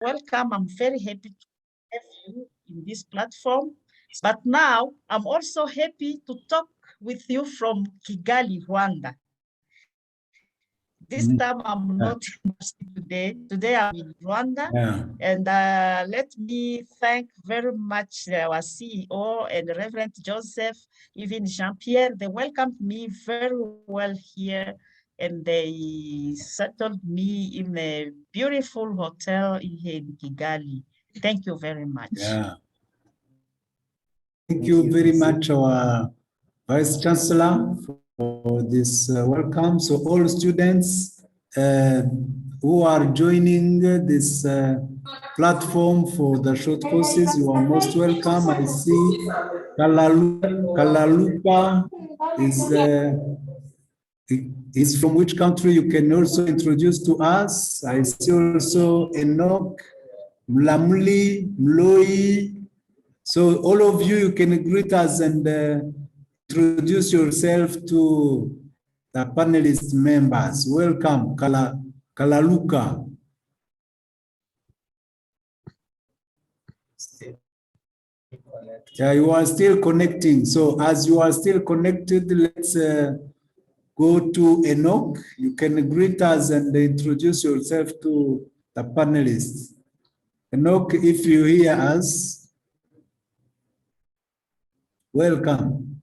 welcome. I'm very happy to have you in this platform. But now I'm also happy to talk with you from Kigali, Rwanda. This time I'm not in today. Today I'm in Rwanda. And let me thank very much our CEO and Reverend Joseph, even Jean-Pierre. They welcomed me very well here and they settled me in a beautiful hotel here in Kigali. Thank you very much. Yeah. Thank you very much, our Vice Chancellor, for this welcome. So all students who are joining this platform for the short courses, you are most welcome. I see Kalalupa is from which country? You can also introduce to us. I see also Enoch, Mlamuli, Mloi. So all of you, you can greet us and introduce yourself to the panelist members. Welcome, Kalaluka. Yeah, you are still connecting. So as you are still connected, let's go to Enoch. You can greet us and introduce yourself to the panelists. Enoch, if you hear us, welcome.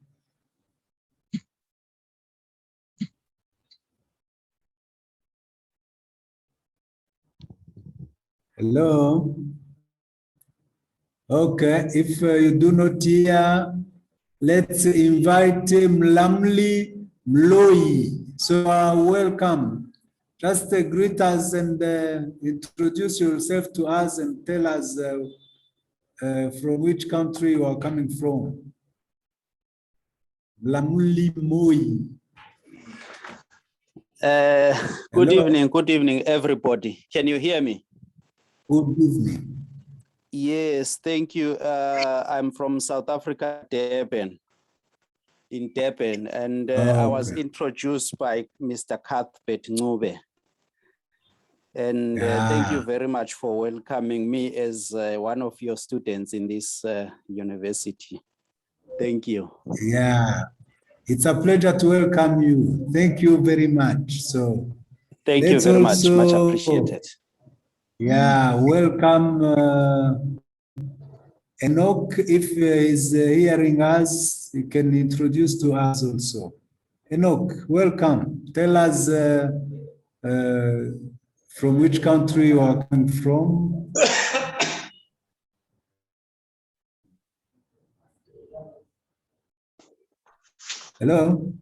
Hello. Okay, if you do not hear, let's invite Mlamli Mloi. So welcome. Just greet us and introduce yourself to us and tell us from which country you are coming from. Mlamli Moi. Good evening, everybody. Can you hear me? Good evening. Yes, thank you. I'm from South Africa, Durban, and I was introduced by Mr. Cuthbert Ncube. And thank you very much for welcoming me as one of your students in this university. Thank you. Yeah, it's a pleasure to welcome you. Thank you very much. So thank you very much appreciated. Yeah, welcome Enoch. If he's hearing us, he can introduce to us also. Enoch, welcome. Tell us from which country you are coming from. Hello.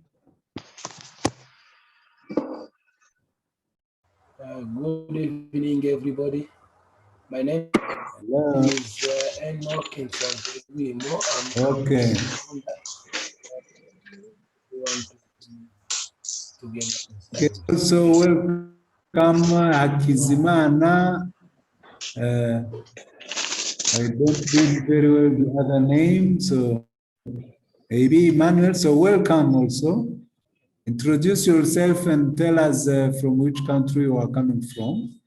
Good evening, everybody. My name is Enoch Wimo. Okay. Okay. So welcome Hakizimana. I don't read very well the other name, so maybe Emmanuel. So welcome also. Introduce yourself and tell us from which country you are coming from.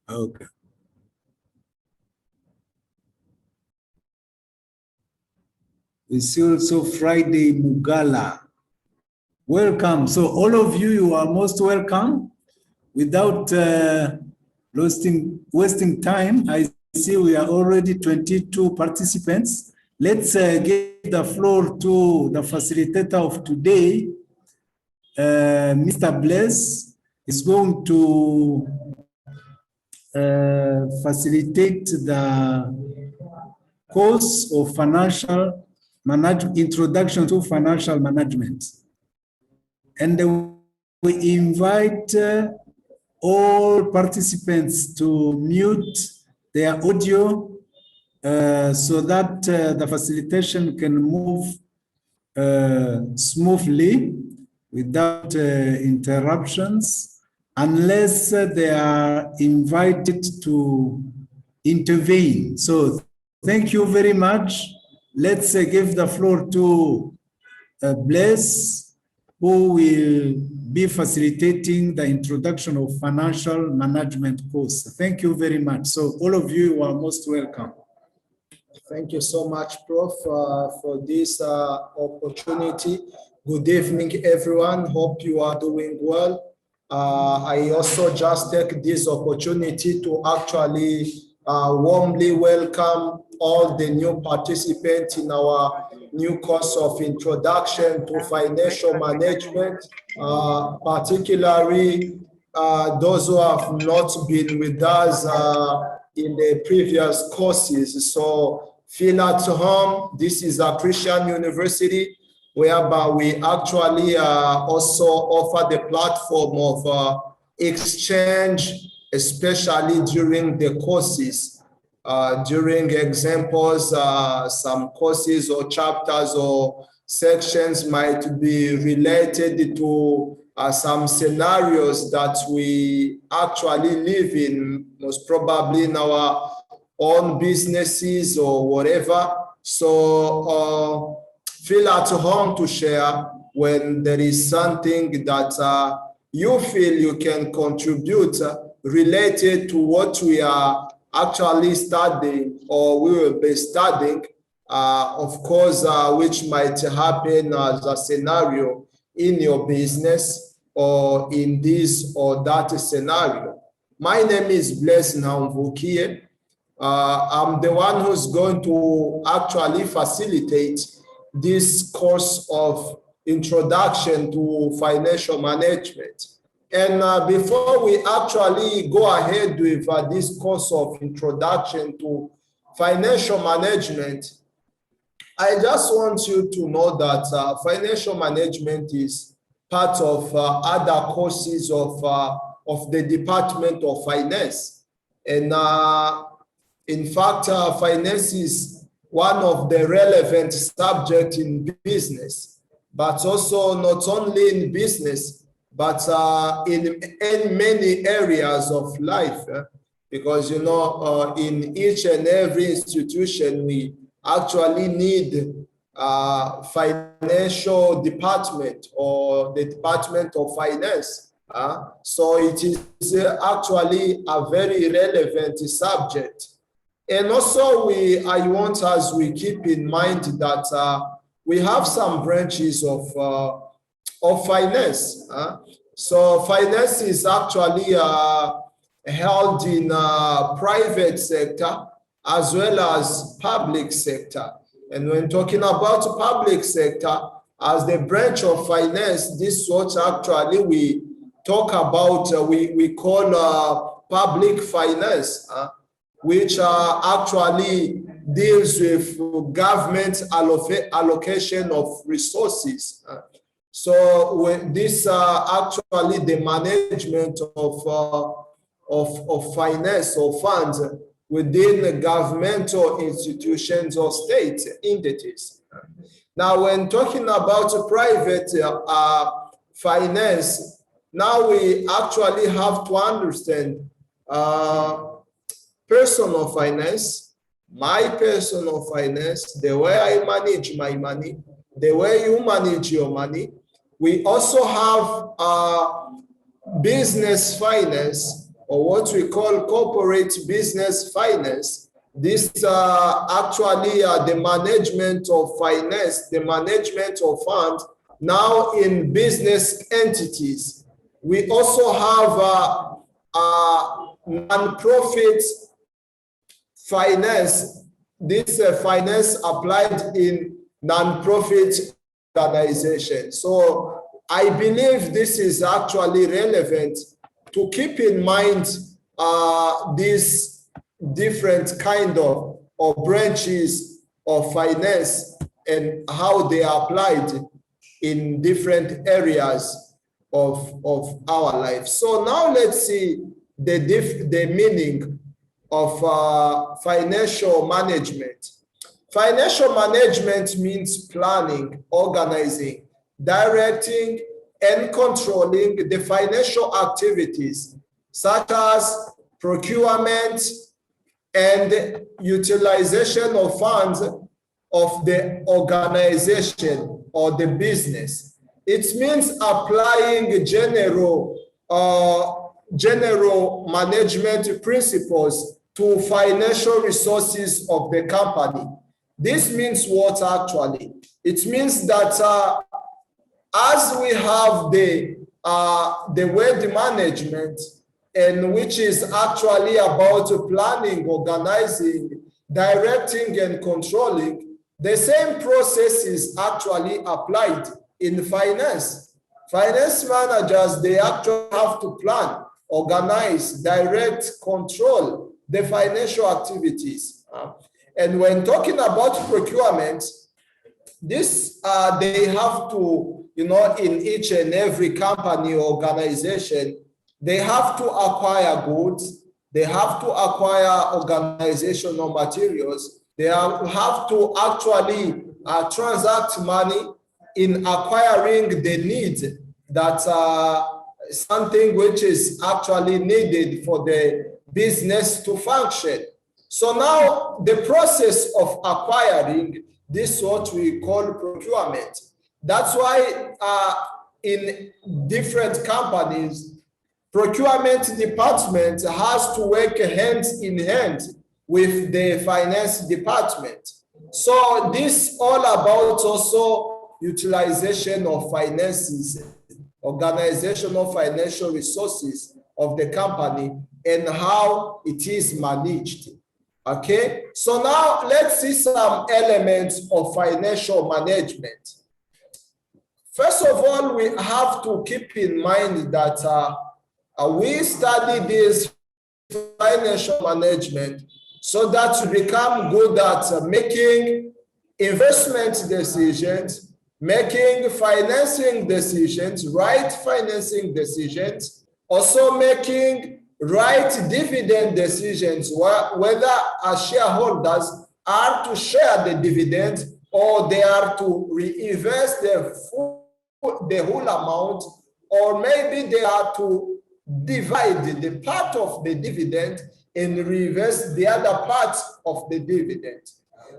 Okay. We see also Friday Mugala. Welcome. So all of you, you are most welcome. Without wasting time, I see we are already 22 participants. Let's give the floor to the facilitator of today, Mr. Bless is going to facilitate the course of financial management, introduction to financial management. And we invite all participants to mute their audio so that the facilitation can move smoothly without interruptions, unless they are invited to intervene. So thank you very much. Let's give the floor to Bless who will be facilitating the introduction of financial management course. Thank you very much. So all of you are most welcome. Thank you so much, Prof, for this opportunity. Good evening, everyone. Hope you are doing well. I also just take this opportunity to actually warmly welcome all the new participants in our new course of Introduction to Financial Management, particularly those who have not been with us in the previous courses. So feel at home. This is a Christian university whereby we actually also offer the platform of exchange, especially during the courses. During examples, some courses or chapters or sections might be related to some scenarios that we actually live in, most probably in our own businesses or whatever. So feel at home to share when there is something that you feel you can contribute related to what we are actually studying or we will be studying, of course, which might happen as a scenario in your business or in this or that scenario. My name is Blaise Namvukie. I'm the one who's going to actually facilitate this course of Introduction to Financial Management. And before we actually go ahead with this course of Introduction to Financial Management, I just want you to know that financial management is part of other courses of the Department of Finance. And in fact, finance is one of the relevant subjects in business, but also not only in business, but in many areas of life. Because, you know, in each and every institution, we actually need financial department or the Department of Finance. So it is actually a very relevant subject. And also I want us we keep in mind that we have some branches of finance. So finance is actually held in private sector as well as public sector. And when talking about public sector as the branch of finance, this is what actually we talk about, we call public finance, which actually deals with government allocation of resources. So when this actually the management of finance or funds within the governmental institutions or state entities. Now, when talking about private finance, now we actually have to understand personal finance, my personal finance, the way I manage my money, the way you manage your money. We also have business finance, or what we call corporate business finance. This actually the management of finance, the management of funds now in business entities. We also have non-profit finance. This finance applied in non-profit organization. So I believe this is actually relevant to keep in mind these different kind of branches of finance and how they are applied in different areas of our life. So now let's see the meaning of financial management. Financial management means planning, organizing, directing, and controlling the financial activities such as procurement and utilization of funds of the organization or the business. it means applying general management principles to financial resources of the company. This means what actually? It means that as we have the wealth management, and which is actually about planning, organizing, directing, and controlling, the same process is actually applied in finance. Finance managers, they actually have to plan, organize, direct, control the financial activities. And when talking about procurement, this they have to, in each and every company or organization, they have to acquire goods, they have to acquire organizational materials, they have to actually transact money in acquiring the needs that something which is actually needed for the business to function. So now the process of acquiring, this is what we call procurement. That's why in different companies, procurement department has to work hand in hand with the finance department. So this all about also utilization of finances, organizational financial resources of the company and how it is managed. Okay, so now let's see some elements of financial management. First of all, we have to keep in mind that we study this financial management so that we become good at making investment decisions, making financing decisions, right financing decisions, also making right dividend decisions, whether as shareholders are to share the dividend or they are to reinvest the whole amount, or maybe they are to divide the part of the dividend and reinvest the other part of the dividend.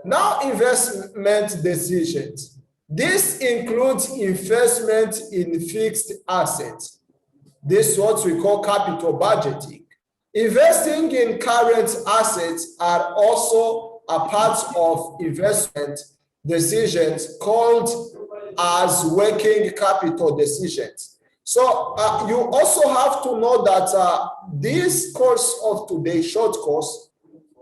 Now, investment decisions. This includes investment in fixed assets. This is what we call capital budgeting. Investing in current assets are also a part of investment decisions called as working capital decisions. So you also have to know that this course of today, short course,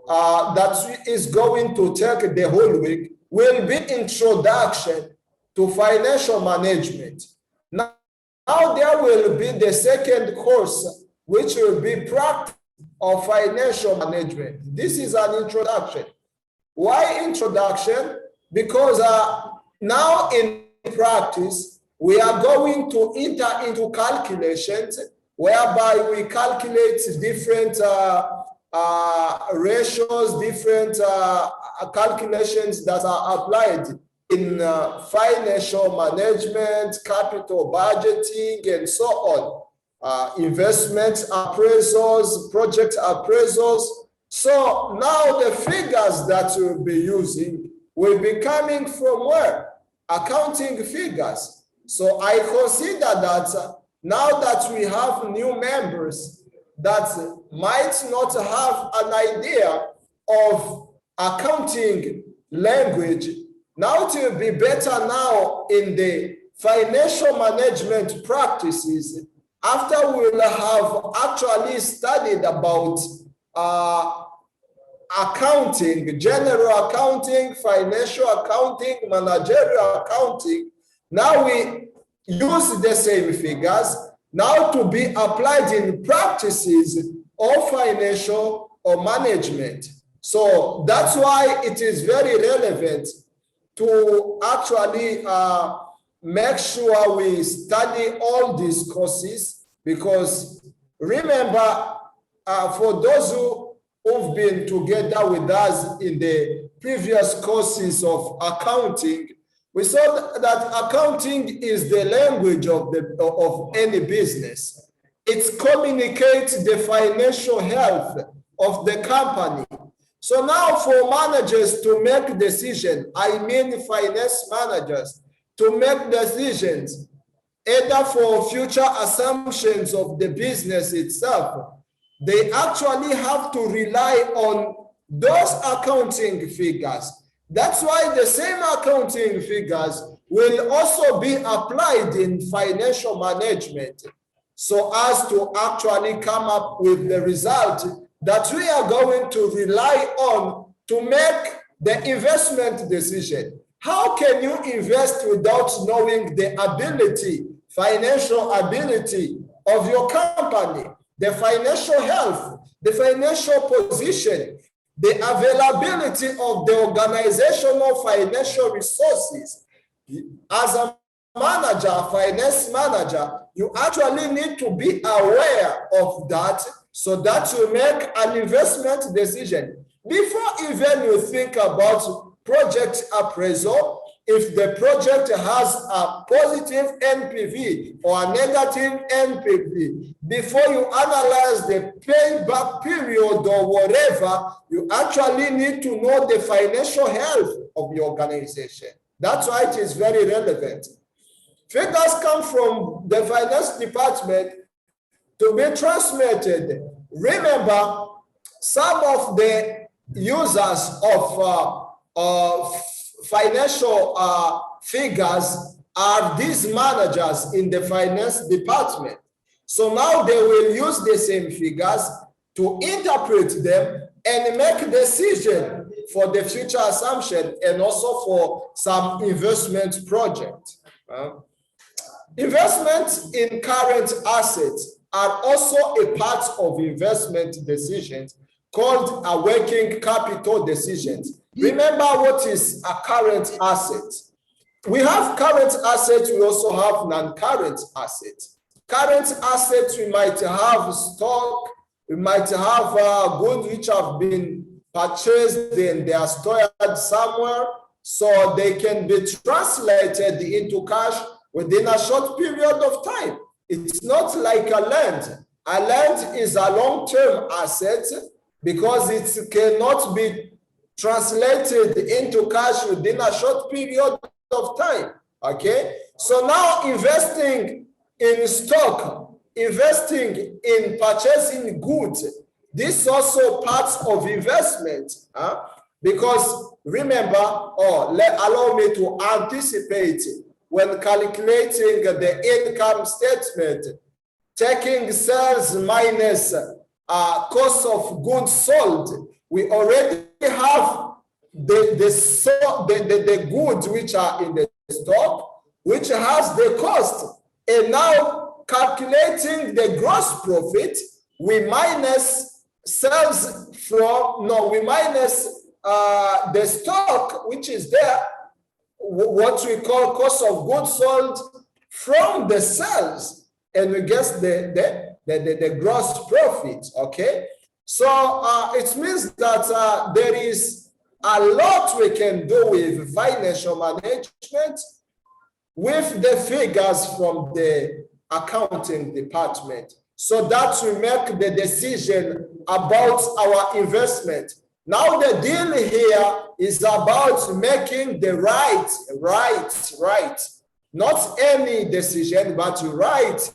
that is going to take the whole week, will be introduction to financial management. Now there will be the second course, which will be practice of financial management. This is an introduction. Why introduction? Because now in practice, we are going to enter into calculations whereby we calculate different ratios, different calculations that are applied in financial management, capital budgeting, and so on, investment appraisals, project appraisals. So now the figures that we'll be using will be coming from where? Accounting figures. So I consider that now that we have new members that might not have an idea of accounting language, now it will be better now in the financial management practices after we will have actually studied about accounting, general accounting, financial accounting, managerial accounting. Now we use the same figures now to be applied in practices of financial or management. So that's why it is very relevant to actually make sure we study all these courses, because remember, for those who've been together with us in the previous courses of accounting, we saw that accounting is the language of any business. It communicates the financial health of the company. So now for managers to make decisions, I mean finance managers, to make decisions, either for future assumptions of the business itself, they actually have to rely on those accounting figures. That's why the same accounting figures will also be applied in financial management, so as to actually come up with the result that we are going to rely on to make the investment decision. How can you invest without knowing the ability, financial ability of your company, the financial health, the financial position, the availability of the organizational financial resources? As a manager, finance manager, you actually need to be aware of that so that you make an investment decision. Before even you think about project appraisal, if the project has a positive NPV or a negative NPV, before you analyze the payback period or whatever, you actually need to know the financial health of the organization. That's why it is very relevant. Figures come from the finance department to be transmitted. Remember, some of the users of financial figures are these managers in the finance department. So now they will use the same figures to interpret them and make a decision for the future assumption and also for some investment project. Investments in current assets are also a part of investment decisions called a working capital decisions. Remember what is a current asset. We have current assets, we also have non-current assets. Current assets, we might have stock, we might have goods which have been purchased and they are stored somewhere, so they can be translated into cash within a short period of time. It's not like a land. A land is a long-term asset because it cannot be translated into cash within a short period of time, okay? So now investing in stock, investing in purchasing goods, this is also part of investment, because remember, allow me to anticipate when calculating the income statement, taking sales minus cost of goods sold, we already have the goods which are in the stock, which has the cost. And now calculating the gross profit, we minus sales from, we minus the stock, which is there, what we call cost of goods sold from the sales, and we get the gross profit, okay? So it means that there is a lot we can do with financial management with the figures from the accounting department, so that we make the decision about our investment. Now the deal here is about making the right, not any decision, but right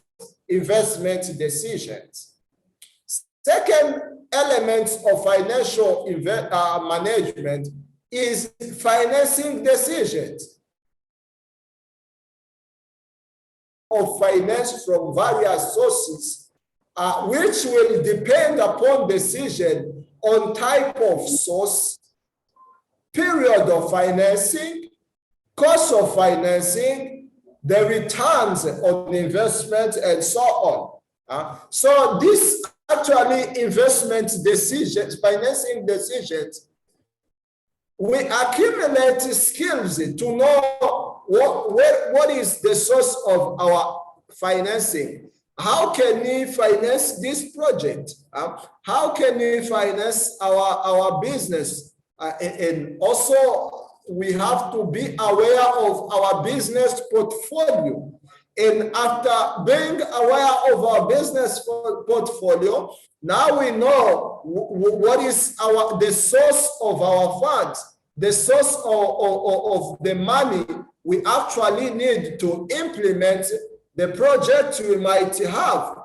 investment decisions. Second element of financial management is financing decisions of finance from various sources, which will depend upon decision on type of source, period of financing, cost of financing, the returns on investment, and so on. So this actually investment decisions, financing decisions, we accumulate skills to know what is the source of our financing. How can we finance this project? How can we finance our business? And also, we have to be aware of our business portfolio. And after being aware of our business portfolio, now we know what is the source of our funds, the source of the money we actually need to implement the project we might have.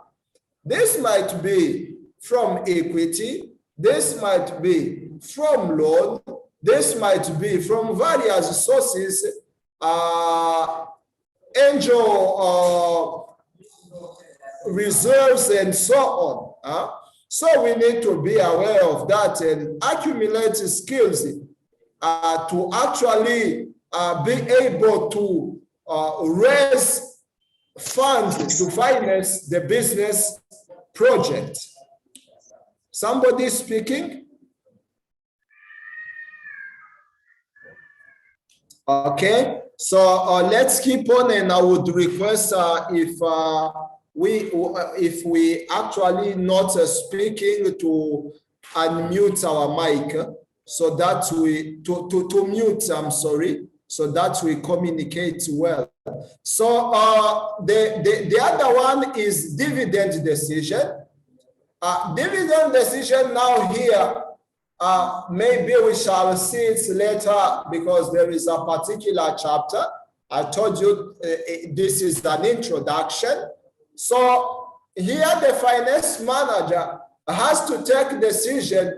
This might be from equity, this might be from loan, this might be from various sources, angel reserves and so on. So we need to be aware of that and accumulate skills to actually be able to raise funds to finance the business project. Somebody speaking? Okay, so let's keep on, and I would request if we actually not speaking to unmute our mic, so that we to mute. I'm sorry, so that we communicate well. So the other one is dividend decision. Dividend decision now here. Maybe we shall see it later because there is a particular chapter. I told you this is an introduction. So here the finance manager has to take decision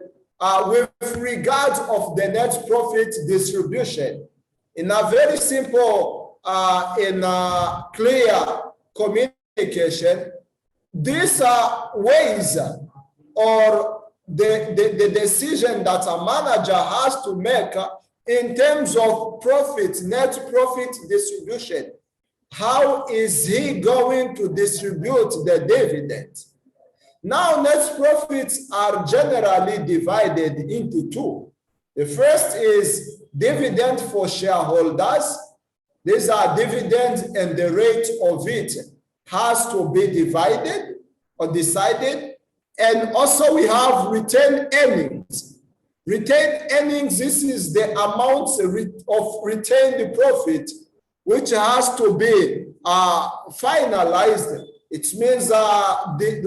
with regard of the net profit distribution in a very simple, in a clear communication. These are ways or the decision that a manager has to make in terms of profit, net profit distribution. How is he going to distribute the dividend? Now, net profits are generally divided into two. The first is dividend for shareholders. These are dividends, and the rate of it has to be divided or decided. And also we have retained earnings. Retained earnings, this is the amount of retained profit which has to be finalized. It means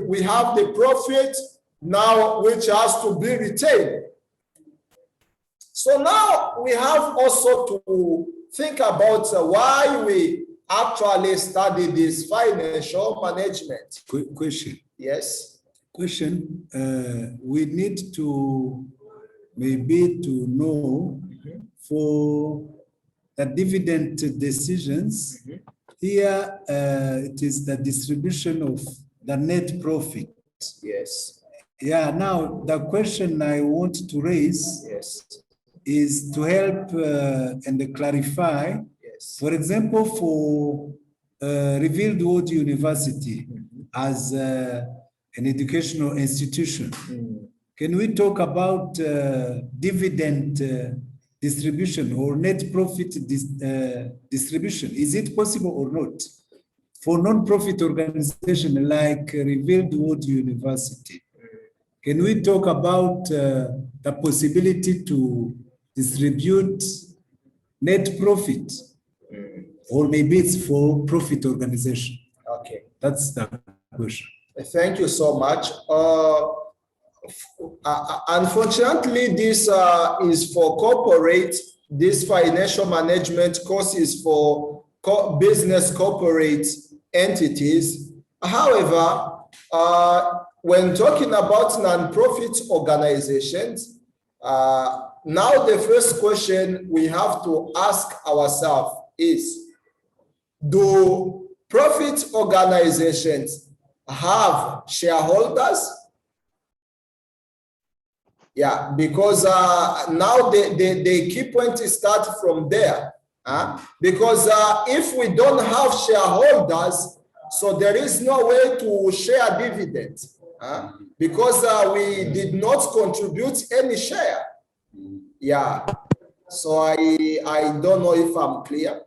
we have the profit now which has to be retained. So now we have also to think about why we actually study this financial management. Quick question. Yes. Question, we need to maybe to know for the dividend decisions, here it is the distribution of the net profit. Yes. Yeah, now the question I want to raise is to help and clarify. Yes. For example, for Revealed World University as an educational institution. Can we talk about dividend distribution or net profit distribution? Is it possible or not? For non-profit organization like Revealed World University, can we talk about the possibility to distribute net profit? Or maybe it's for profit organization? Okay. That's the question. Thank you so much. Unfortunately, this is for corporate. This financial management course is for business corporate entities. However, when talking about non-profit organizations, now the first question we have to ask ourselves is, do profit organizations have shareholders? Yeah, because now the key point is start from there. Because if we don't have shareholders, so there is no way to share dividends. Because we did not contribute any share. Yeah, so I don't know if I'm clear.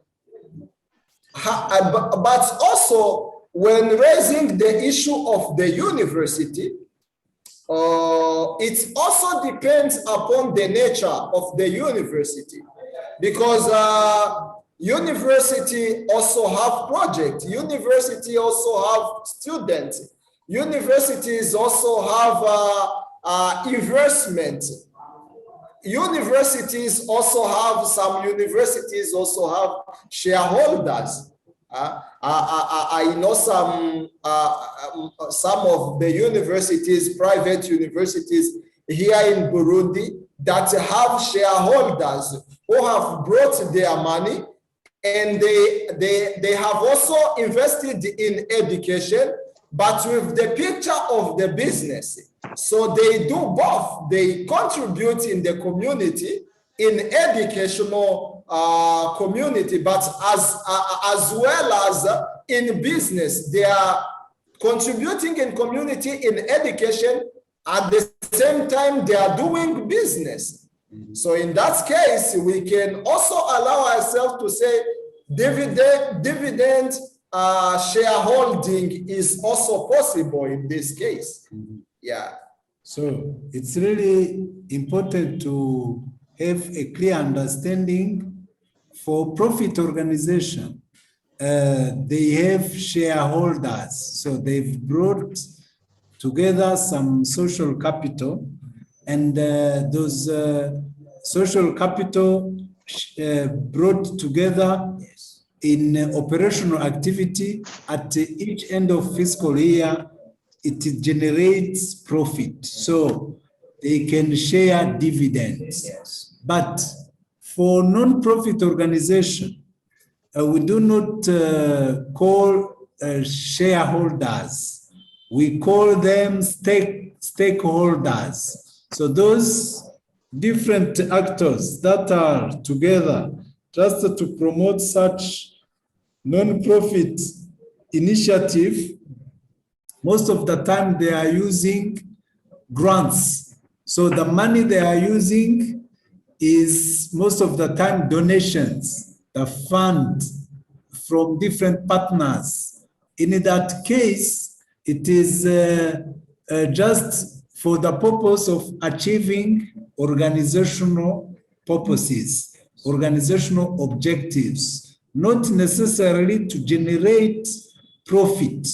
But also, when raising the issue of the university, it also depends upon the nature of the university, because university also have projects, university also have students, universities also have investment. Universities also have, some universities also have shareholders. I know some of the universities, private universities here in Burundi that have shareholders who have brought their money, and they have also invested in education, but with the picture of the business. So they do both. They contribute in the community, in educational community, but as well as in business. They are contributing in community, in education. At the same time, they are doing business. So in that case, we can also allow ourselves to say dividend shareholding is also possible in this case. Yeah. So it's really important to have a clear understanding for profit organization. They have shareholders, so they've brought together some social capital, and those social capital brought together in operational activity at each end of fiscal year, it generates profit. So they can share dividends. Yes. But for non-profit organization, we do not call shareholders. We call them stakeholders. So those different actors that are together just to promote such non-profit initiative, most of the time they are using grants. So the money they are using is most of the time donations, the fund from different partners. In that case, it is just for the purpose of achieving organizational purposes, organizational objectives, not necessarily to generate profit.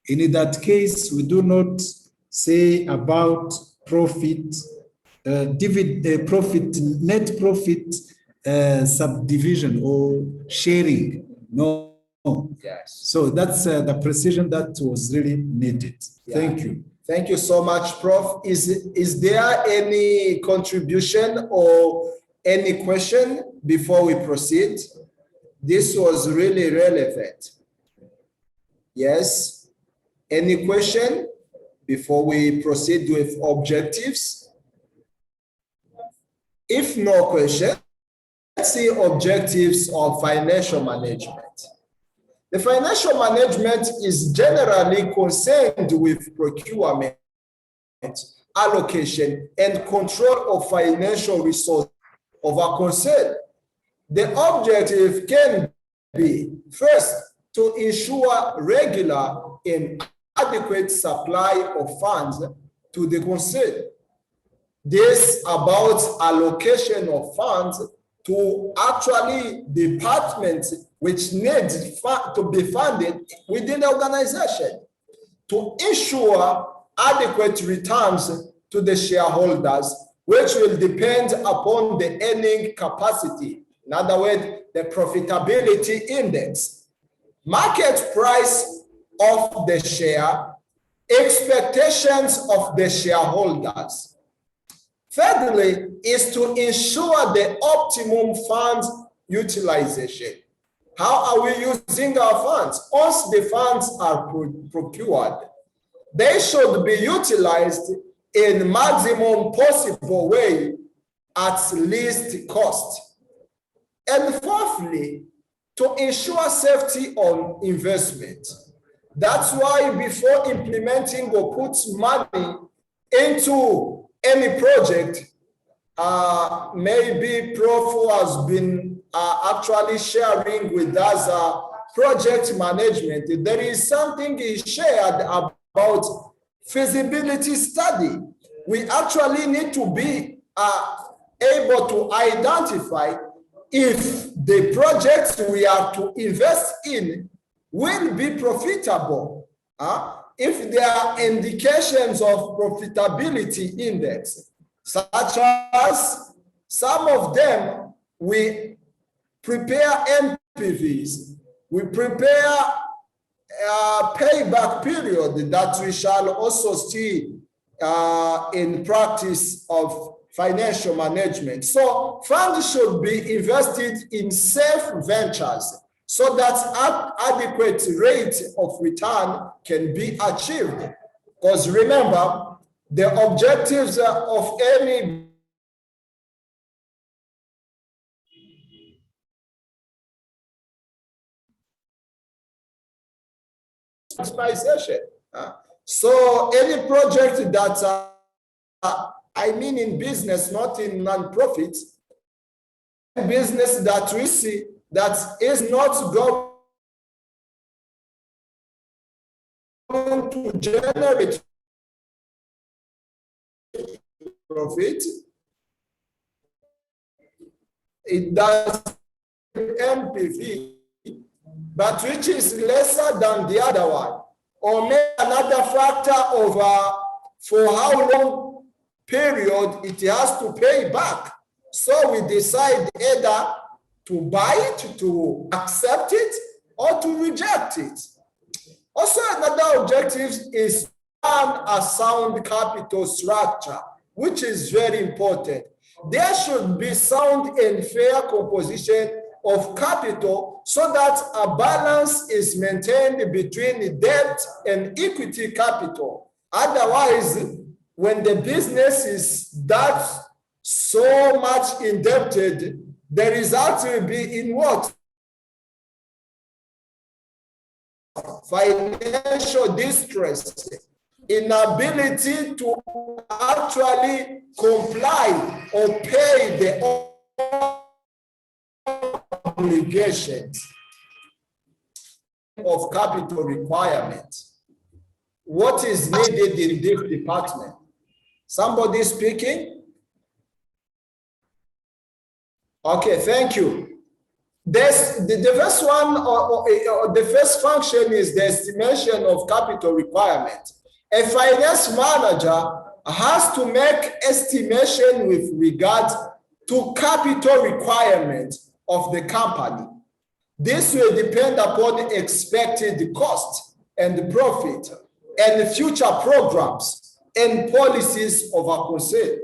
In that case, we do not say about profit, profit, net profit subdivision or sharing. No. Yes. So that's the precision that was really needed. Yeah. Thank you. Thank you so much, Prof. Is there any contribution or any question before we proceed? This was really relevant. Yes. Any question before we proceed with objectives? If no question, let's see objectives of financial management. The financial management is generally concerned with procurement, allocation, and control of financial resources of a concern. The objective can be, first, to ensure regular and adequate supply of funds to the concern. This about allocation of funds to actually departments which need to be funded within the organization to ensure adequate returns to the shareholders, which will depend upon the earning capacity. In other words, the profitability index, market price of the share, expectations of the shareholders. Thirdly, is to ensure the optimum funds utilization. How are we using our funds? Once the funds are procured, they should be utilized in maximum possible way at least cost. And fourthly, to ensure safety on investment. That's why before implementing or put money into any project, maybe Prof who has been actually sharing with us project management, there is something he shared about feasibility study. We actually need to be able to identify if the projects we are to invest in will be profitable. If there are indications of profitability index, such as some of them, we prepare NPVs, we prepare a payback period that we shall also see in practice of financial management. So funds should be invested in safe ventures so that adequate rate of return can be achieved. Because remember, the objectives of any maximization. So any project that, I mean in business, not in non-profit, business that we see that is not going to generate profit, it does NPV, but which is lesser than the other one, or maybe another factor of for how long period it has to pay back. So we decide either to buy it, to accept it, or to reject it. Also, another objective is a sound capital structure, which is very important. There should be sound and fair composition of capital so that a balance is maintained between debt and equity capital. Otherwise, when the business is that so much indebted, the result will be in what? Financial distress, inability to actually comply or pay the obligations of capital requirements. What is needed in this department? Somebody speaking? Okay, thank you. The first one, or the first function is the estimation of capital requirement. A finance manager has to make estimation with regard to capital requirement of the company. This will depend upon expected cost and profit and future programs and policies of a concern.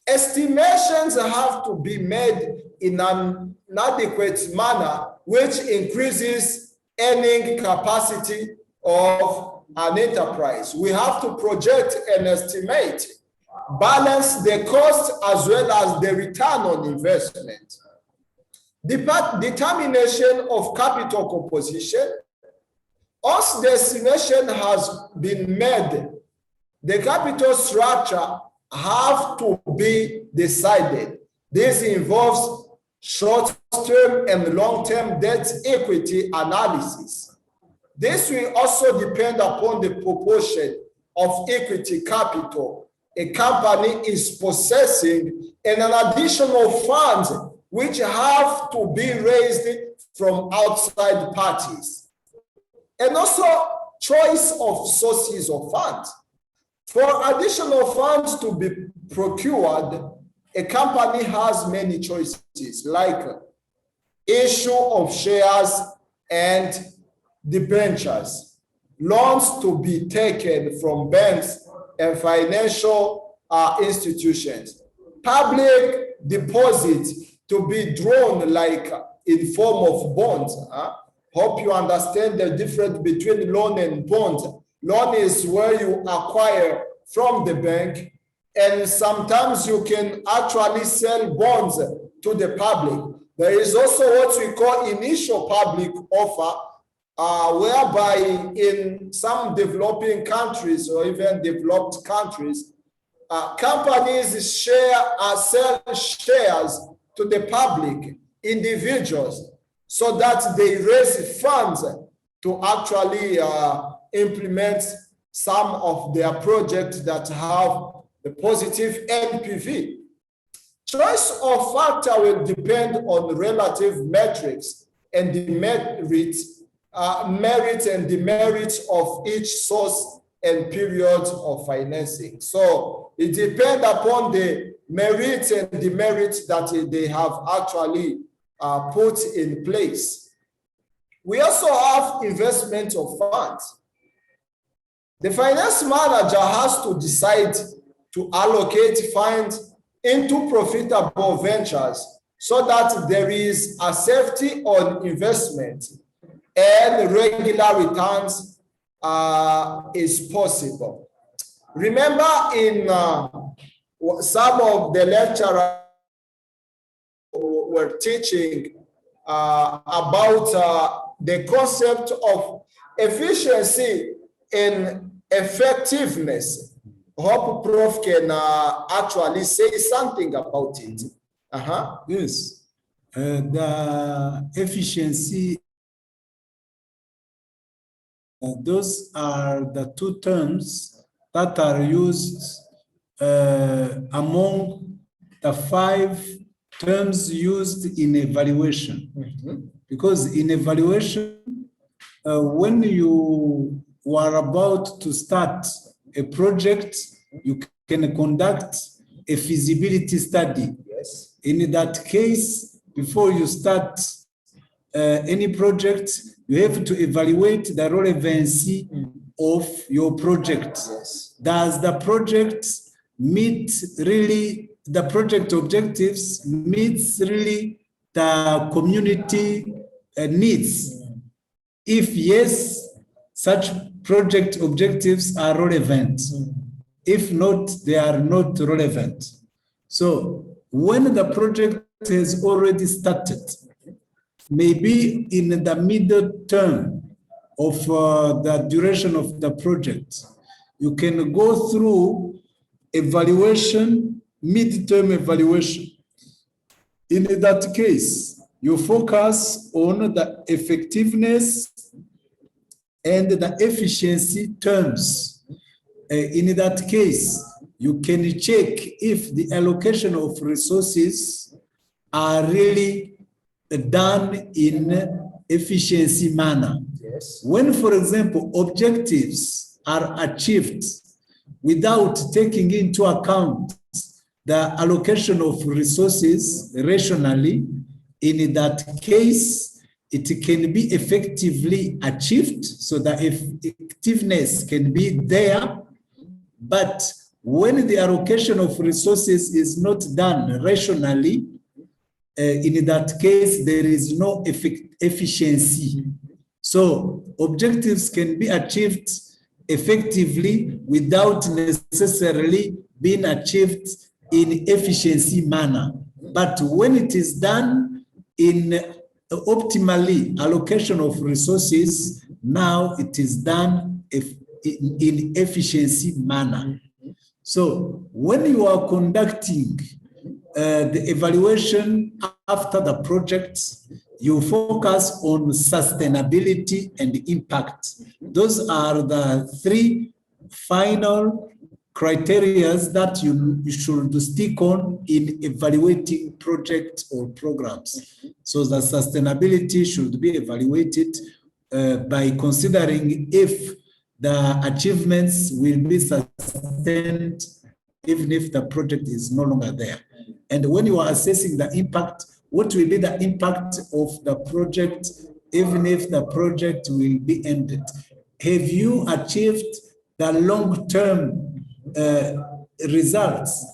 Estimations have to be made in an adequate manner, which increases earning capacity of an enterprise. We have to project and estimate, balance the cost as well as the return on investment. Determination of capital composition. Once the estimation has been made, the capital structure have to be decided. This involves short-term and long-term debt equity analysis. This will also depend upon the proportion of equity capital a company is possessing and an additional funds which have to be raised from outside parties. And also choice of sources of funds. For additional funds to be procured, a company has many choices, like issue of shares and debentures, loans to be taken from banks and financial institutions, public deposits to be drawn like in form of bonds. Hope you understand the difference between loan and bond. Loan is where you acquire from the bank, and sometimes you can actually sell bonds to the public. There is also what we call initial public offer, whereby in some developing countries or even developed countries, companies sell shares to the public, individuals, so that they raise funds to actually implement some of their projects that have a positive NPV. Choice of factor will depend on relative metrics and the merits and demerits of each source and period of financing. So it depends upon the merits and demerits that they have actually put in place. we also have investment of funds. The finance manager has to decide to allocate funds into profitable ventures so that there is a safety on investment and regular returns is possible. Remember in some of the lecturers were teaching about the concept of efficiency and effectiveness. Hope Prof can actually say something about it. Yes, the efficiency, those are the two terms that are used among the 5 terms used in evaluation. Because in evaluation, when you are about to start a project, you can conduct a feasibility study. Yes. In that case, before you start any project, you have to evaluate the relevancy of your project. Yes. Does the project meet really the project objectives, meets really the community needs? If yes, such project objectives are relevant. If not, they are not relevant. So when the project has already started, maybe in the middle term of the duration of the project, you can go through evaluation, mid-term evaluation. In that case, you focus on the effectiveness and the efficiency terms. In that case, you can check if the allocation of resources are really done in efficiency manner. Yes. When, for example, objectives are achieved without taking into account the allocation of resources rationally, in that case, it can be effectively achieved, so the effectiveness can be there. But when the allocation of resources is not done rationally, in that case, there is no efficiency. So objectives can be achieved effectively without necessarily being achieved in efficiency manner. But when it is done in optimally allocation of resources, now it is done in efficiency manner. So when you are conducting the evaluation after the project, you focus on sustainability and impact. Those are the 3 final criteria that you should stick on in evaluating projects or programs. So the sustainability should be evaluated by considering if the achievements will be sustained even if the project is no longer there. And when you are assessing the impact, what will be the impact of the project even if the project will be ended? Have you achieved the long-term results?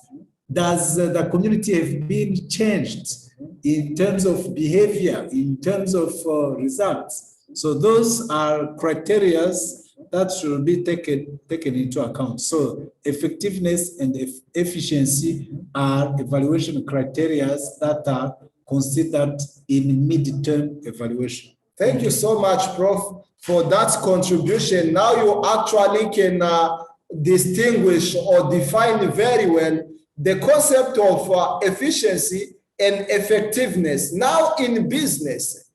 Does the community have been changed in terms of behavior, in terms of results? So those are criteria that should be taken into account. So effectiveness and efficiency are evaluation criteria that are considered in mid-term evaluation. Thank you so much, Prof, for that contribution. Now you actually can distinguish or define very well the concept of efficiency and effectiveness. Now in business,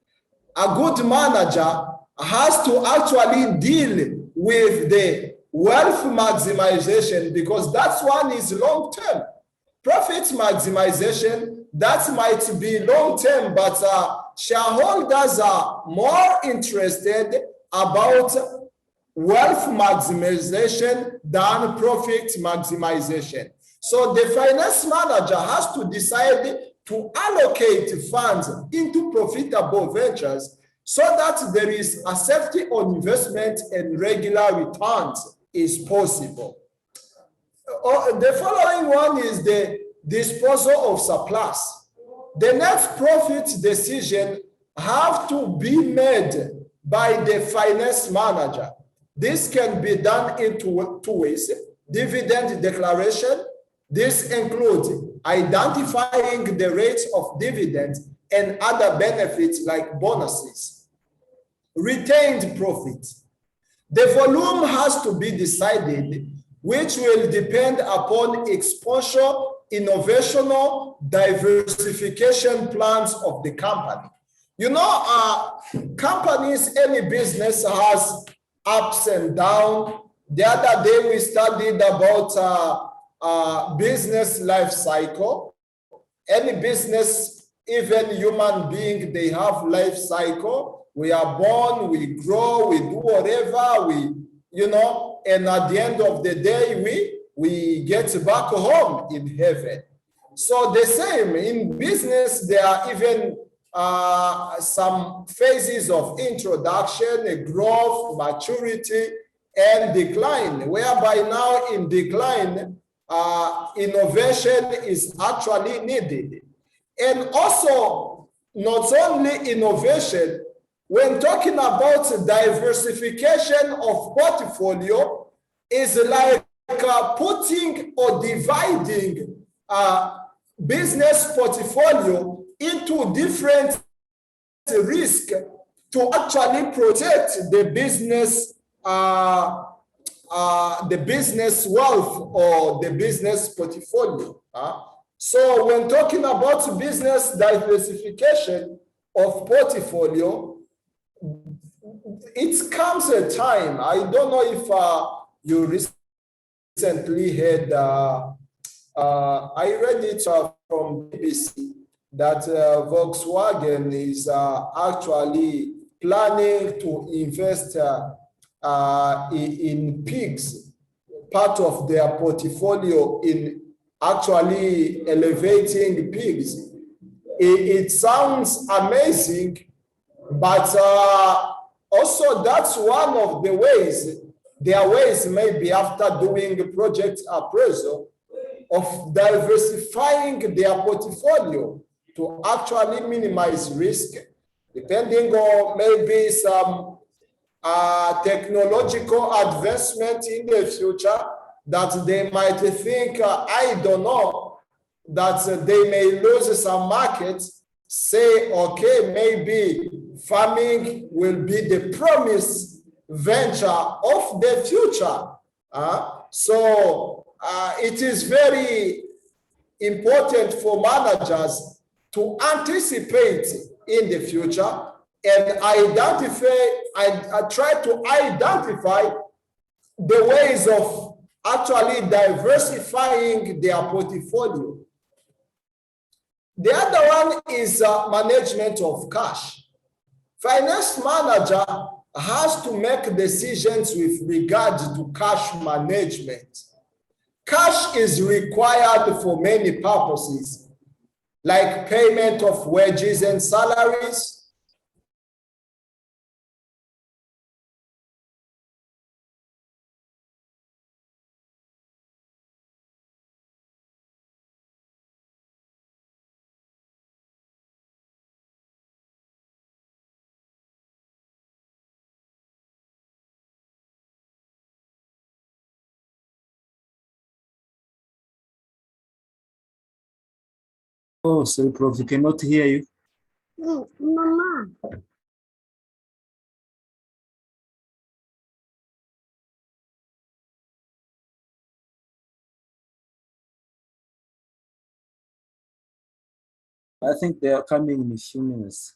a good manager has to actually deal with the wealth maximization, because that one is long-term. Profit maximization, that might be long-term, but shareholders are more interested about wealth maximization than profit maximization. So the finance manager has to decide to allocate funds into profitable ventures so that there is a safety on investment and regular returns is possible. The following one is the disposal of surplus. The net profit decision have to be made by the finance manager. This can be done in two ways. Dividend declaration. This includes identifying the rates of dividends and other benefits like bonuses. Retained profit. The volume has to be decided, which will depend upon exposure, innovational, diversification plans of the company. You know, companies, any business has ups and downs. The other day we studied about business life cycle. Any business, even human being, they have life cycle. We are born, we grow, we do whatever, and at the end of the day, we get back home in heaven. So the same, in business, there are even some phases of introduction, growth, maturity, and decline, whereby now in decline, innovation is actually needed. And also, not only innovation, when talking about diversification of portfolio, is like putting or dividing business portfolio into different risks to actually protect the business wealth or the business portfolio. So when talking about business diversification of portfolio, it comes a time. I don't know if you recently heard, I read it from BBC that Volkswagen is actually planning to invest in pigs, part of their portfolio in actually elevating pigs. It sounds amazing, but also that's one of the ways. Their ways maybe after doing project appraisal of diversifying their portfolio to actually minimize risk, depending on maybe some technological advancement in the future that they might think, I don't know, that they may lose some markets, say, okay, maybe farming will be the promised venture of the future. So it is very important for managers to anticipate in the future and try to identify the ways of actually diversifying their portfolio. The other one is management of cash. Finance manager has to make decisions with regard to cash management. Cash is required for many purposes, like payment of wages and salaries, Oh, sorry, Prof, we cannot hear you. Mama. I think they are coming in a few minutes.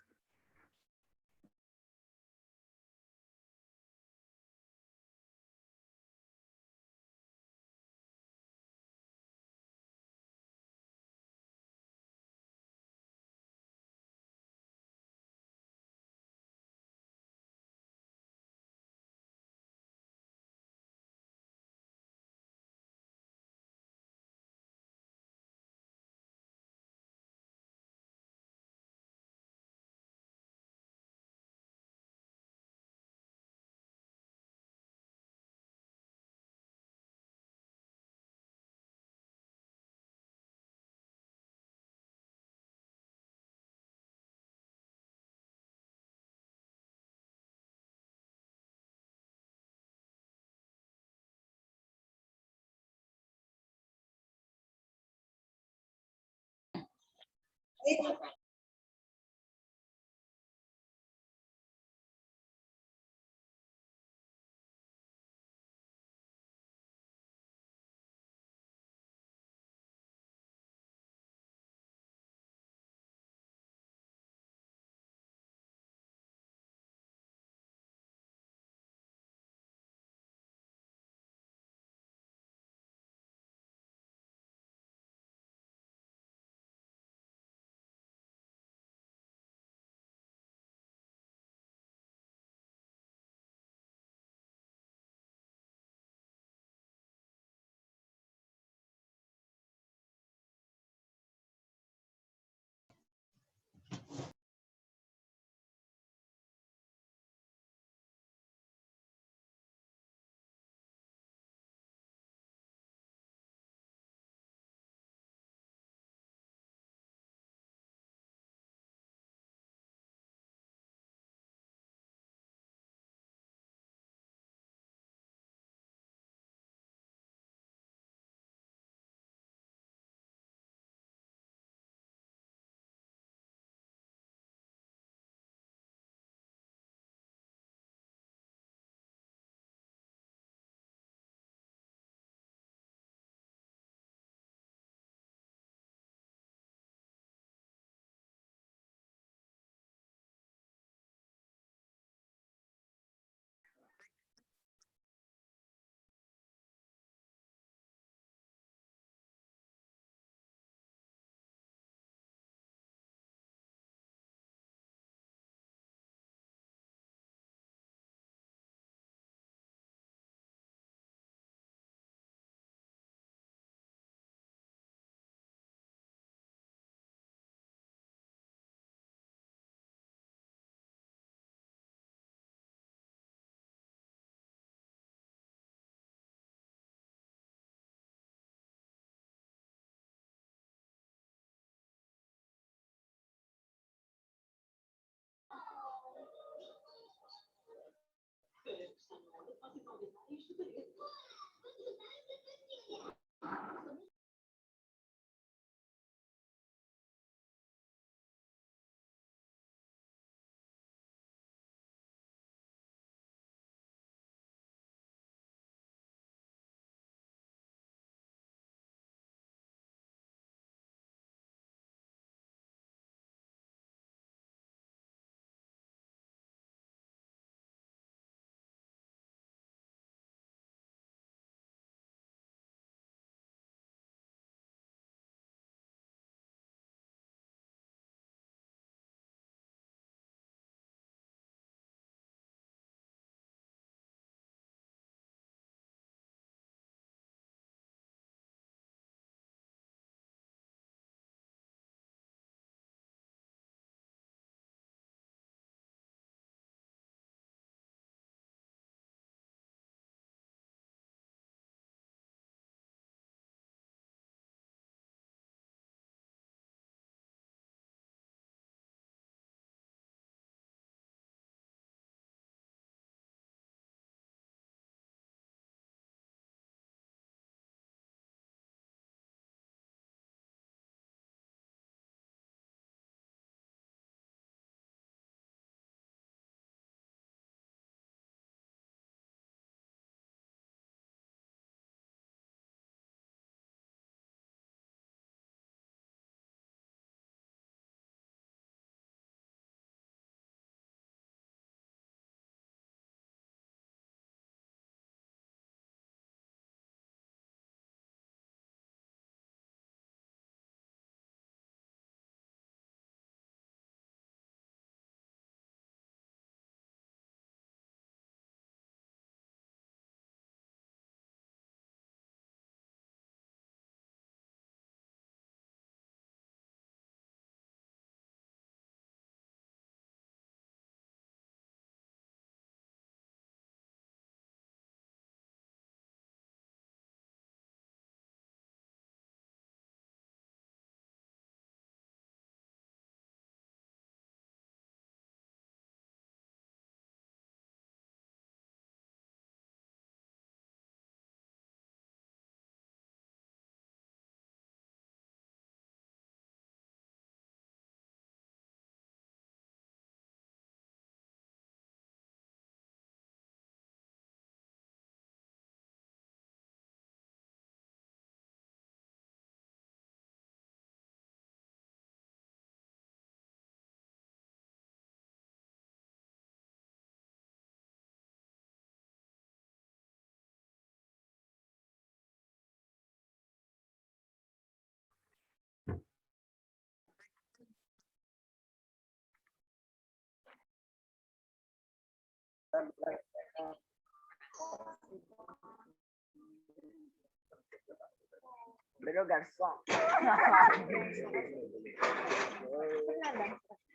Little garçom.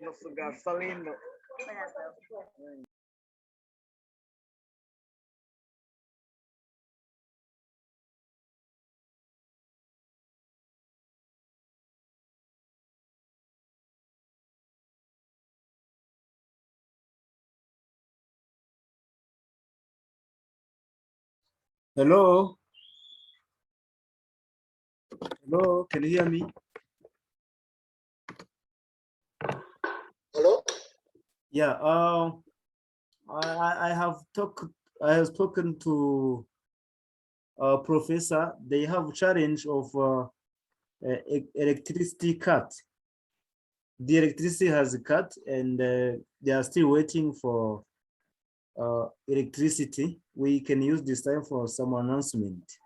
Nosso garçom lindo. Hello? Hello, can you hear me? Hello? Yeah, I have spoken to Professor. They have challenge of electricity cut. The electricity has cut and they are still waiting for electricity. We can use this time for some announcement.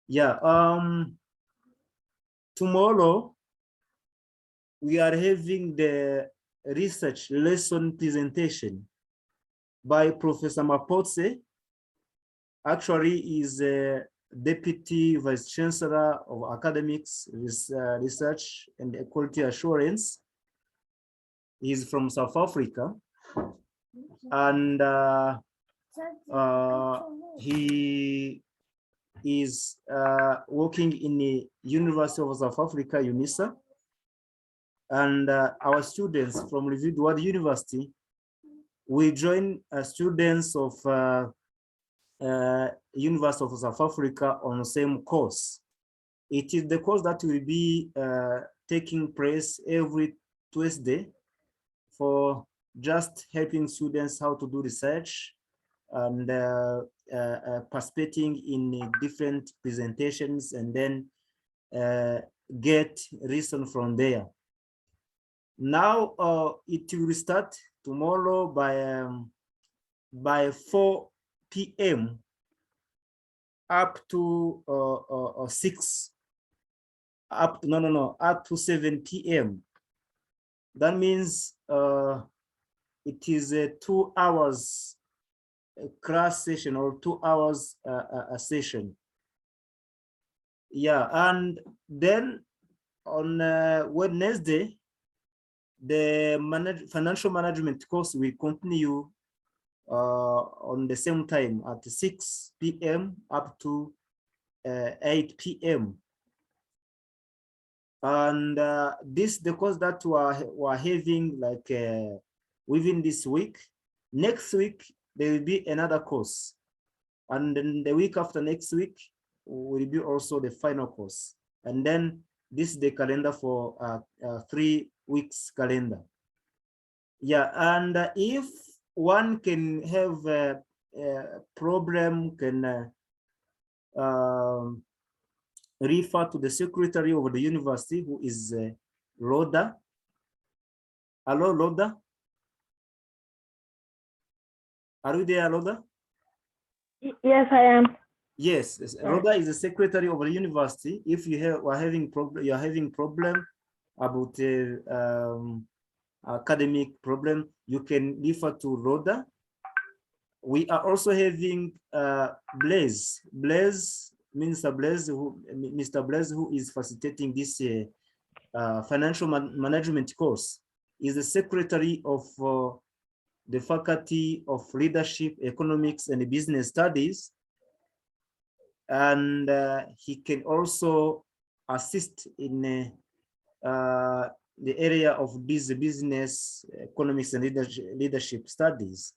Yeah, tomorrow we are having the research lesson presentation by Professor Mapotse. Actually, is a Deputy Vice Chancellor of Academics, Research and Quality Assurance. He's from South Africa. And he is working in the University of South Africa, UNISA. And our students from Revealed World University, we join students of University of South Africa on the same course. It is the course that will be taking place every Tuesday for just helping students how to do research and participating in different presentations and then get reason from there. Now it will start tomorrow by 4 p.m. up to 7 p.m. That means it is a 2 hours class session or 2 hours a session. Yeah, and then on Wednesday, the financial management course will continue on the same time at 6 p.m. up to 8 p.m. And this the course that we're having like within this week. Next week there will be another course, and then the week after next week will be also the final course. And then this is the calendar for 3 weeks calendar. Yeah, and if one can have a problem, can refer to the secretary of the university, who is Rhoda. Hello, Rhoda. Are you there, Rhoda? Yes, I am. Yes, Rhoda is the secretary of the university. If you are having problem about academic problem, you can refer to Rhoda. We are also having Blaise. Mr. Blaise, who is facilitating this financial management course, is the secretary of the Faculty of Leadership, Economics, and Business Studies. And he can also assist in the area of business, economics, and leadership studies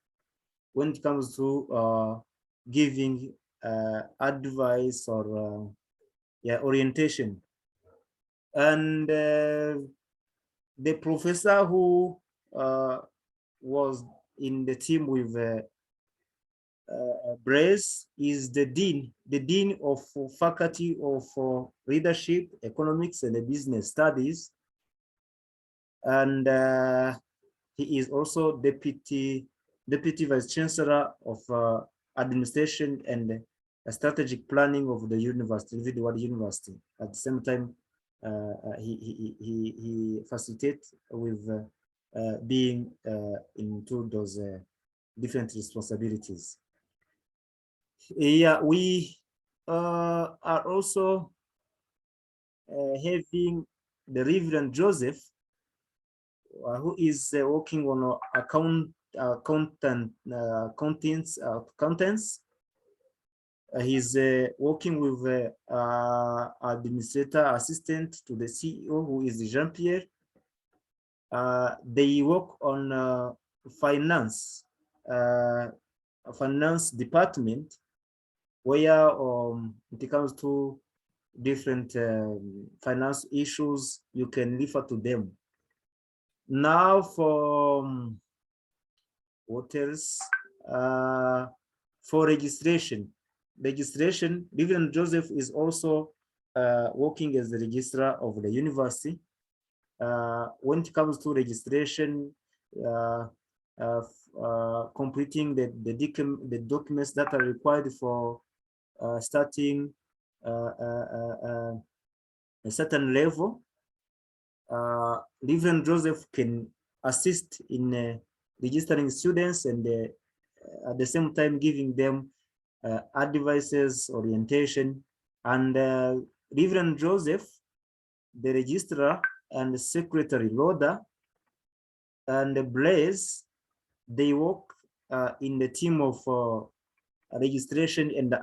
when it comes to giving advice or orientation. And the professor who was in the team with Blaise is the dean of Faculty of Leadership, Economics, and Business Studies. And he is also Deputy Vice Chancellor of Administration and Strategic Planning of the University, Revealed World University. At the same time, he facilitates with being into those different responsibilities. Yeah, we are also having the Reverend Joseph, who is working on contents. He's working with administrator assistant to the CEO, who is Jean-Pierre. They work on finance department, where it comes to different finance issues, you can refer to them. Now for what else? For registration, Reverend Joseph is also working as the registrar of the university. When it comes to registration, completing the documents that are required for starting a certain level, Reverend Joseph can assist in registering students and at the same time giving them advices, orientation, and Reverend Joseph, the registrar, and Secretary Loda and Blaise, they work in the team of registration and the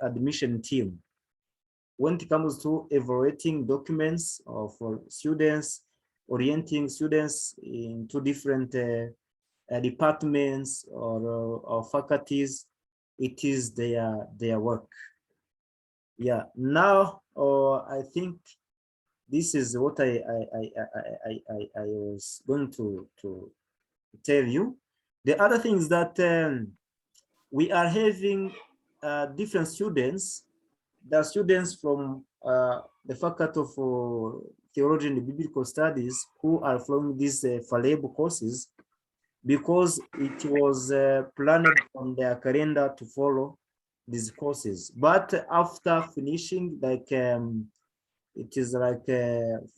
admission team. When it comes to evaluating documents for students, orienting students into different departments or faculties, it is their work. Yeah, now I think this is what I was going to tell you. The other thing is that we are having different students. There are students from the Faculty of Theology and Biblical Studies who are following these FALEB courses because it was planned on their calendar to follow these courses. But after finishing, like it is like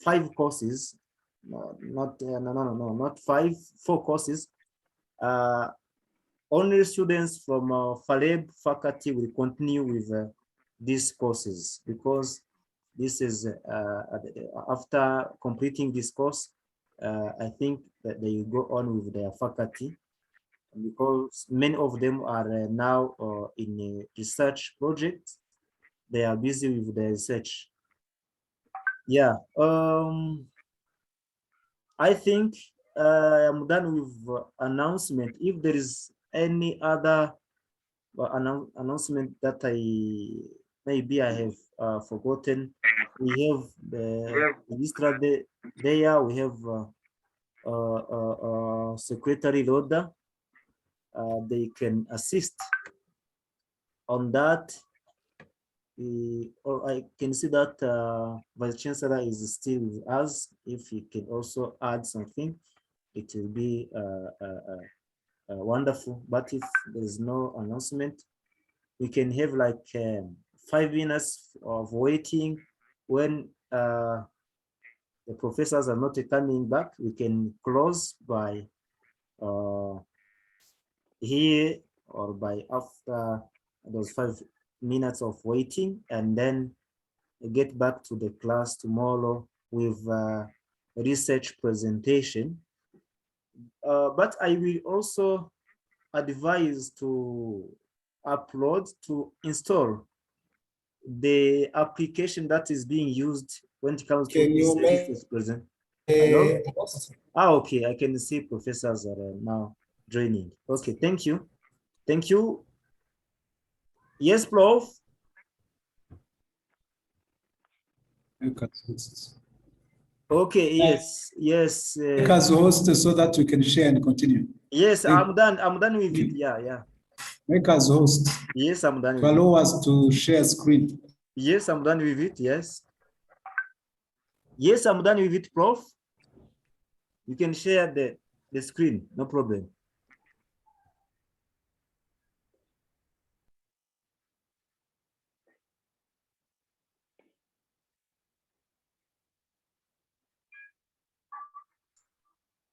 5 courses, not 5, 4 courses. Only students from FALEB faculty will continue with these courses, because this is after completing this course, I think that they will go on with their faculty, because many of them are now in a research project. They are busy with the research. Yeah, I think I'm done with announcement. If there is any other announcement that maybe I have forgotten, we have the registrar there, we have Secretary Loda. They can assist on that. Or I can see that Vice Chancellor is still with us. If he can also add something, it will be wonderful. But if there is no announcement, we can have like 5 minutes of waiting. When the professors are not coming back, we can close by here, or by after those 5 minutes of waiting, and then get back to the class tomorrow with research presentation. But I will also advise to install the application that is being used when it comes to this research presentation. Okay, I can see professors are now joining. Okay, thank you. Thank you. Yes, Prof. Okay, yes, yes. Make us host so that we can share and continue. Yes, I'm done with it. Yeah. Make us host. Yes, I'm done. To allow us to share screen. Yes, I'm done with it. Yes. Yes, I'm done with it, Prof. You can share the screen, no problem.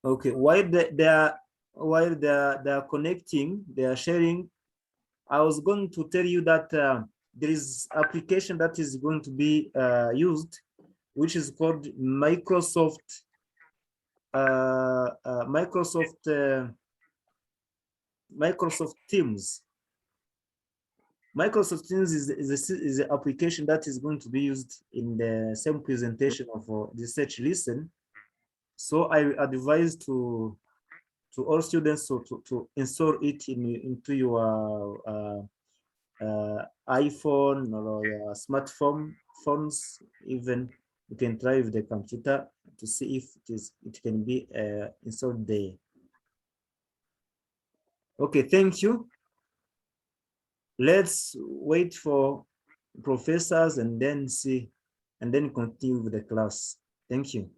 Okay, while they are connecting, they are sharing, I was going to tell you that there is application that is going to be used, which is called Microsoft Teams. Microsoft Teams is an application that is going to be used in the same presentation of research listen. So I advise to all students to install it into your iPhone or your phones. Even you can try with the computer to see if it can be installed there. Okay, thank you. Let's wait for professors and then see, and then continue with the class. Thank you.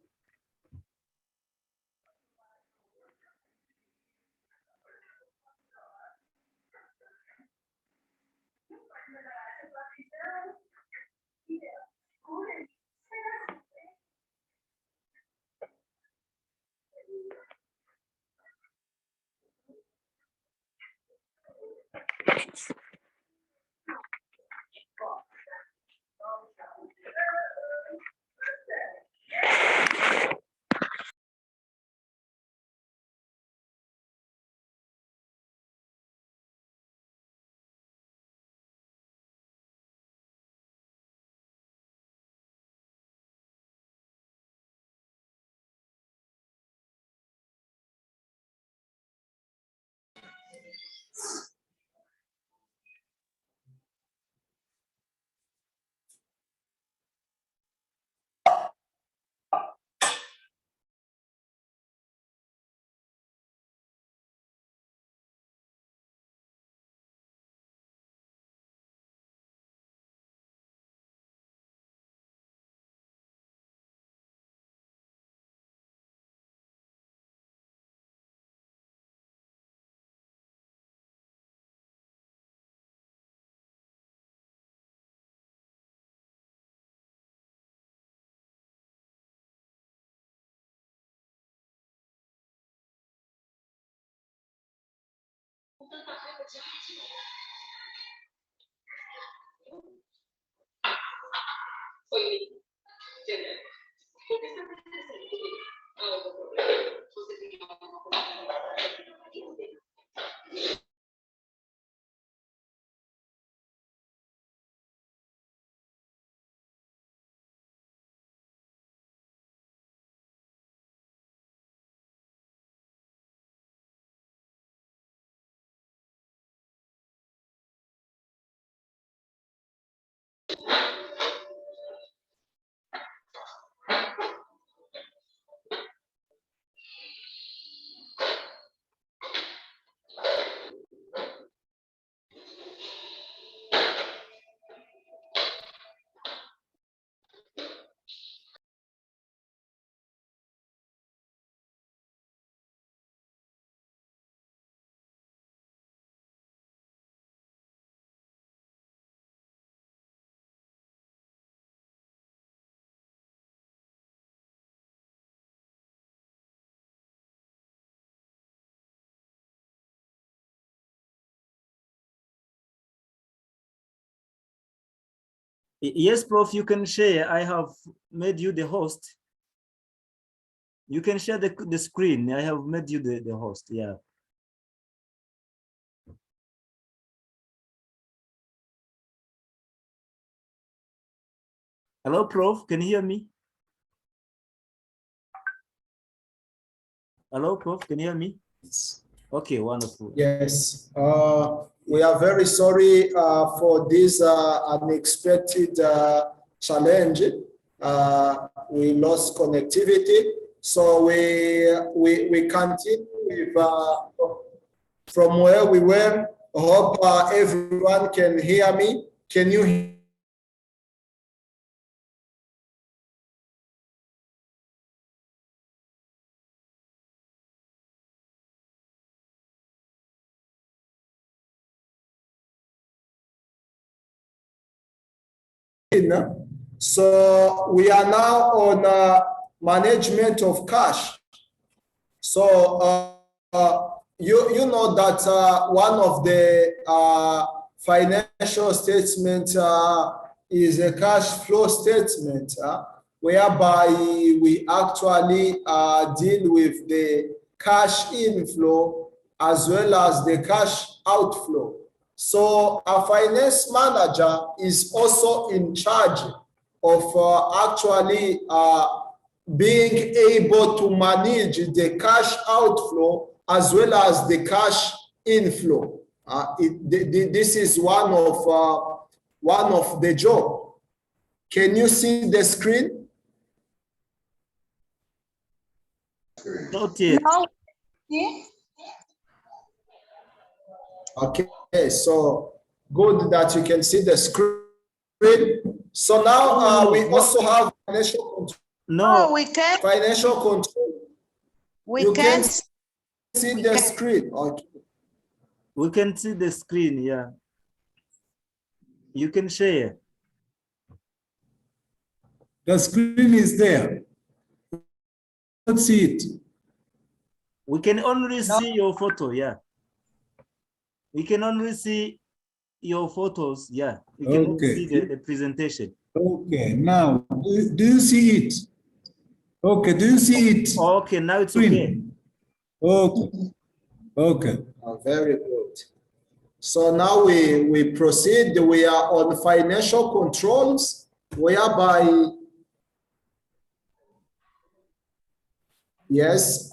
Yes, Prof, you can share. I have made you the host. You can share the screen. I have made you the host, yeah. Hello, Prof, can you hear me? Hello, Prof, can you hear me? Okay, wonderful. Yes, we are very sorry for this unexpected challenge. We lost connectivity, so we continue with, from where we were. I hope everyone can hear me. Can you hear? So we are now on management of cash. So you know that one of the financial statement is a cash flow statement, whereby we actually deal with the cash inflow as well as the cash outflow. So a finance manager is also in charge of actually being able to manage the cash outflow as well as the cash inflow. This is one of the job. Can you see the screen? Not yet. No. Okay, so good that you can see the screen. So now we also have financial control. No, we can't. Financial control. We can't. See the screen. Okay. we can see the screen. Yeah, you can share. The screen is there. Let's see it. We can only see your photo. Yeah, we can only see your photos. Yeah, we can only Okay. see the presentation. Okay, now, do you see it? Okay, do you see it? Okay, now it's okay. Screen. Okay. Okay. Very good. So now we proceed. We are on financial controls, whereby yes,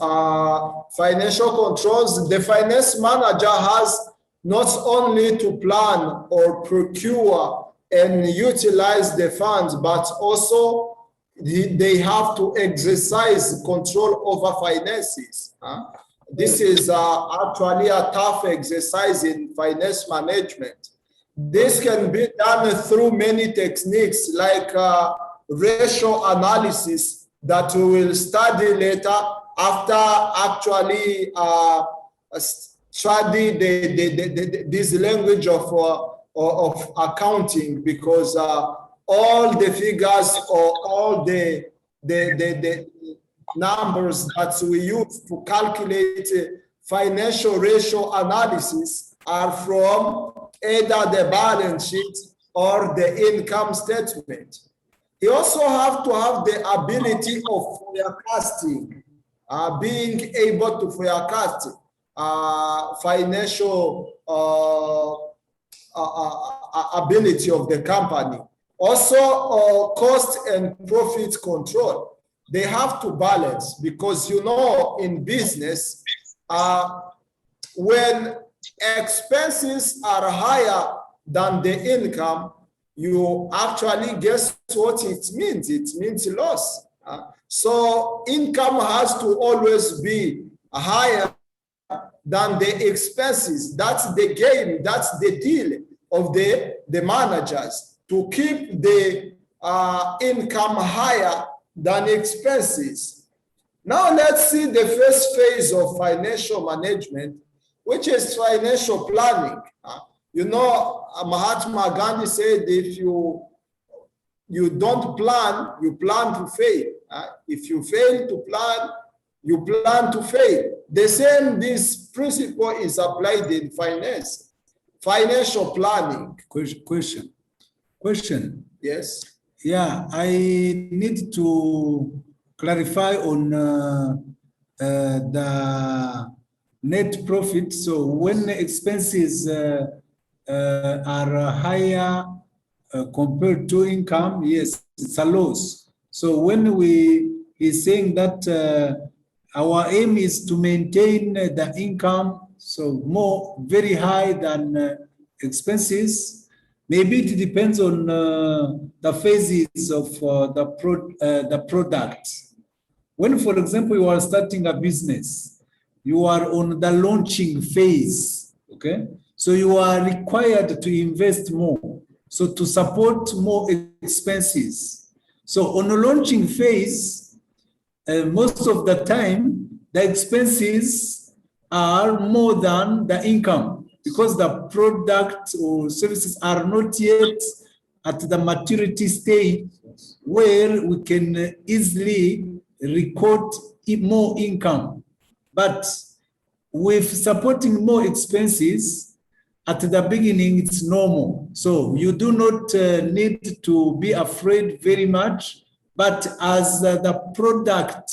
financial controls. The finance manager has not only to plan or procure and utilize the funds, but also they have to exercise control over finances. This is actually a tough exercise in finance management. This can be done through many techniques like ratio analysis that we will study later after actually study this language of accounting, because all the figures or all the numbers that we use to calculate financial ratio analysis are from either the balance sheet or the income statement. You also have to have the ability of forecasting, being able to forecast financial ability of the company. Also, cost and profit control. They have to balance, because you know, in business, when expenses are higher than the income, you actually guess what it means. It means loss. So income has to always be higher than the expenses. That's the game, that's the deal of the managers, to keep the income higher than expenses. Now let's see the first phase of financial management, which is financial planning. You know, Mahatma Gandhi said, if you don't plan, you plan to fail. If you fail to plan, you plan to fail. The same, this principle is applied in finance. Financial planning. Question. Yes. Yeah, I need to clarify on the net profit. So when expenses are higher compared to income, yes, it's a loss. So when he's saying that our aim is to maintain the income, so very high than expenses. Maybe it depends on the phases of the product. When, for example, you are starting a business, you are on the launching phase, okay? So you are required to invest more, so to support more expenses. So on a launching phase, most of the time, the expenses are more than the income, because the product or services are not yet at the maturity stage where we can easily record more income. But with supporting more expenses, at the beginning, it's normal. So you do not need to be afraid very much. But as the product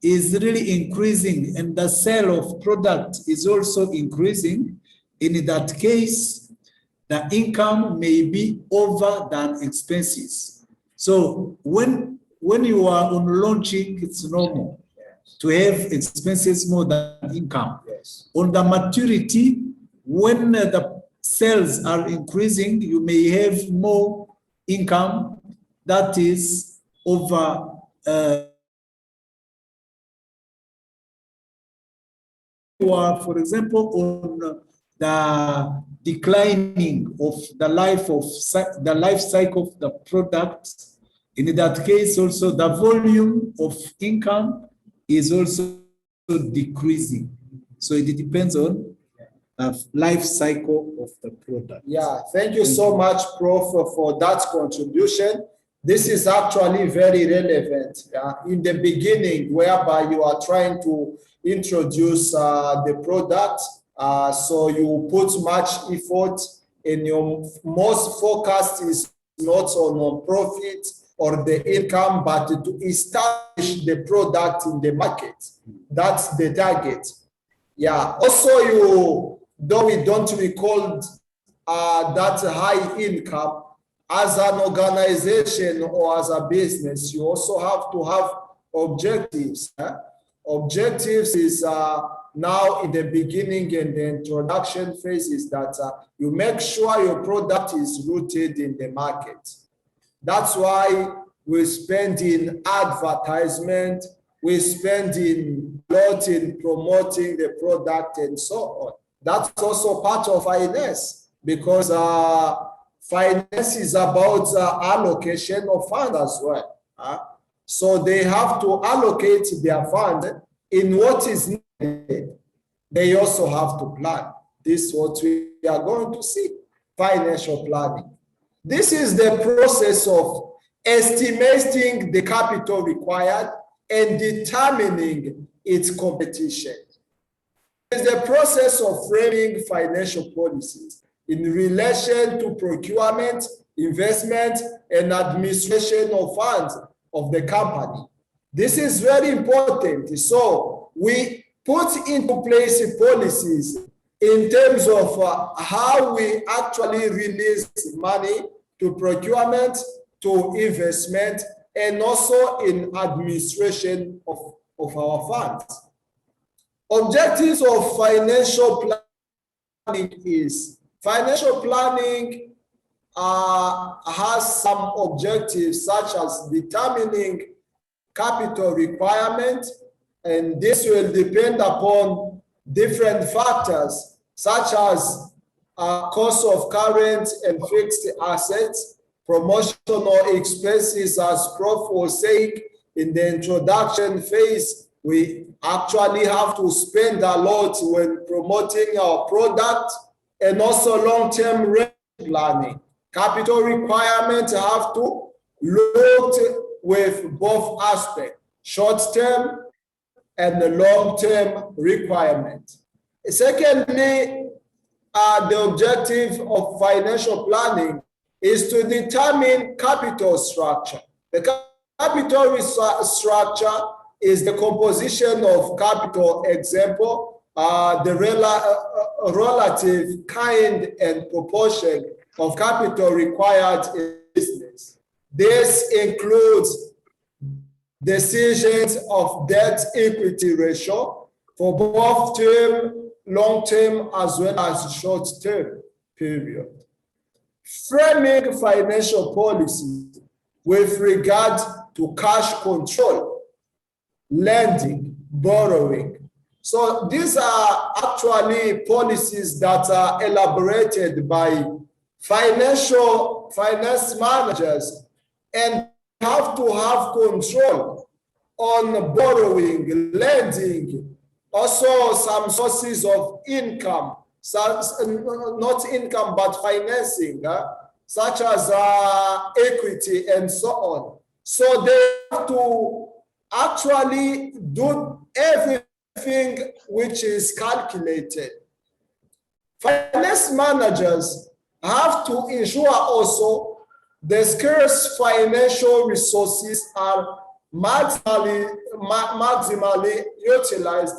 is really increasing and the sale of product is also increasing, in that case, the income may be over than expenses. So when you are on launching, it's normal to have expenses more than income. Yes. On the maturity, when the sales are increasing, you may have more income that is over for example, on the declining of the life cycle of the product. In that case, also the volume of income is also decreasing. So it depends on the life cycle of the product. Yeah, thank you so much, Prof, for that contribution. This is actually very relevant in the beginning, whereby you are trying to introduce the product. So you put much effort, and your most focus is not on profit or the income, but to establish the product in the market. That's the target. Yeah. Also, though we don't record that high income, as an organization or as a business, you also have to have objectives. Objectives is now in the beginning and the introduction phase is that you make sure your product is rooted in the market. That's why we spend in advertisement, we spend in a lot in promoting the product and so on. That's also part of finance, because finance is about allocation of funds as well. So they have to allocate their fund in what is needed. They also have to plan. This is what we are going to see, financial planning. This is the process of estimating the capital required and determining its competition. It's the process of framing financial policies in relation to procurement, investment, and administration of funds of the company. This is very important. So we put into place policies in terms of how we actually release money to procurement, to investment, and also in administration of our funds. Objectives of financial planning is, financial planning has some objectives such as determining capital requirement, and this will depend upon different factors such as cost of current and fixed assets, promotional expenses, as Prof was saying in the introduction phase. We actually have to spend a lot when promoting our product, and also long-term planning. Capital requirements have to look with both aspects, short-term and the long-term requirement. Secondly, the objective of financial planning is to determine capital structure. The capital structure is the composition of capital, example, the relative kind and proportion of capital required in business. This includes decisions of debt equity ratio for both term, long-term, as well as short-term period. Framing financial policy with regard to cash control, lending, borrowing. So these are actually policies that are elaborated by finance managers, and have to have control on borrowing, lending, also some sources of income, not income, but financing, such as equity and so on. So they have to actually do everything which is calculated. Finance managers have to ensure also the scarce financial resources are maximally utilized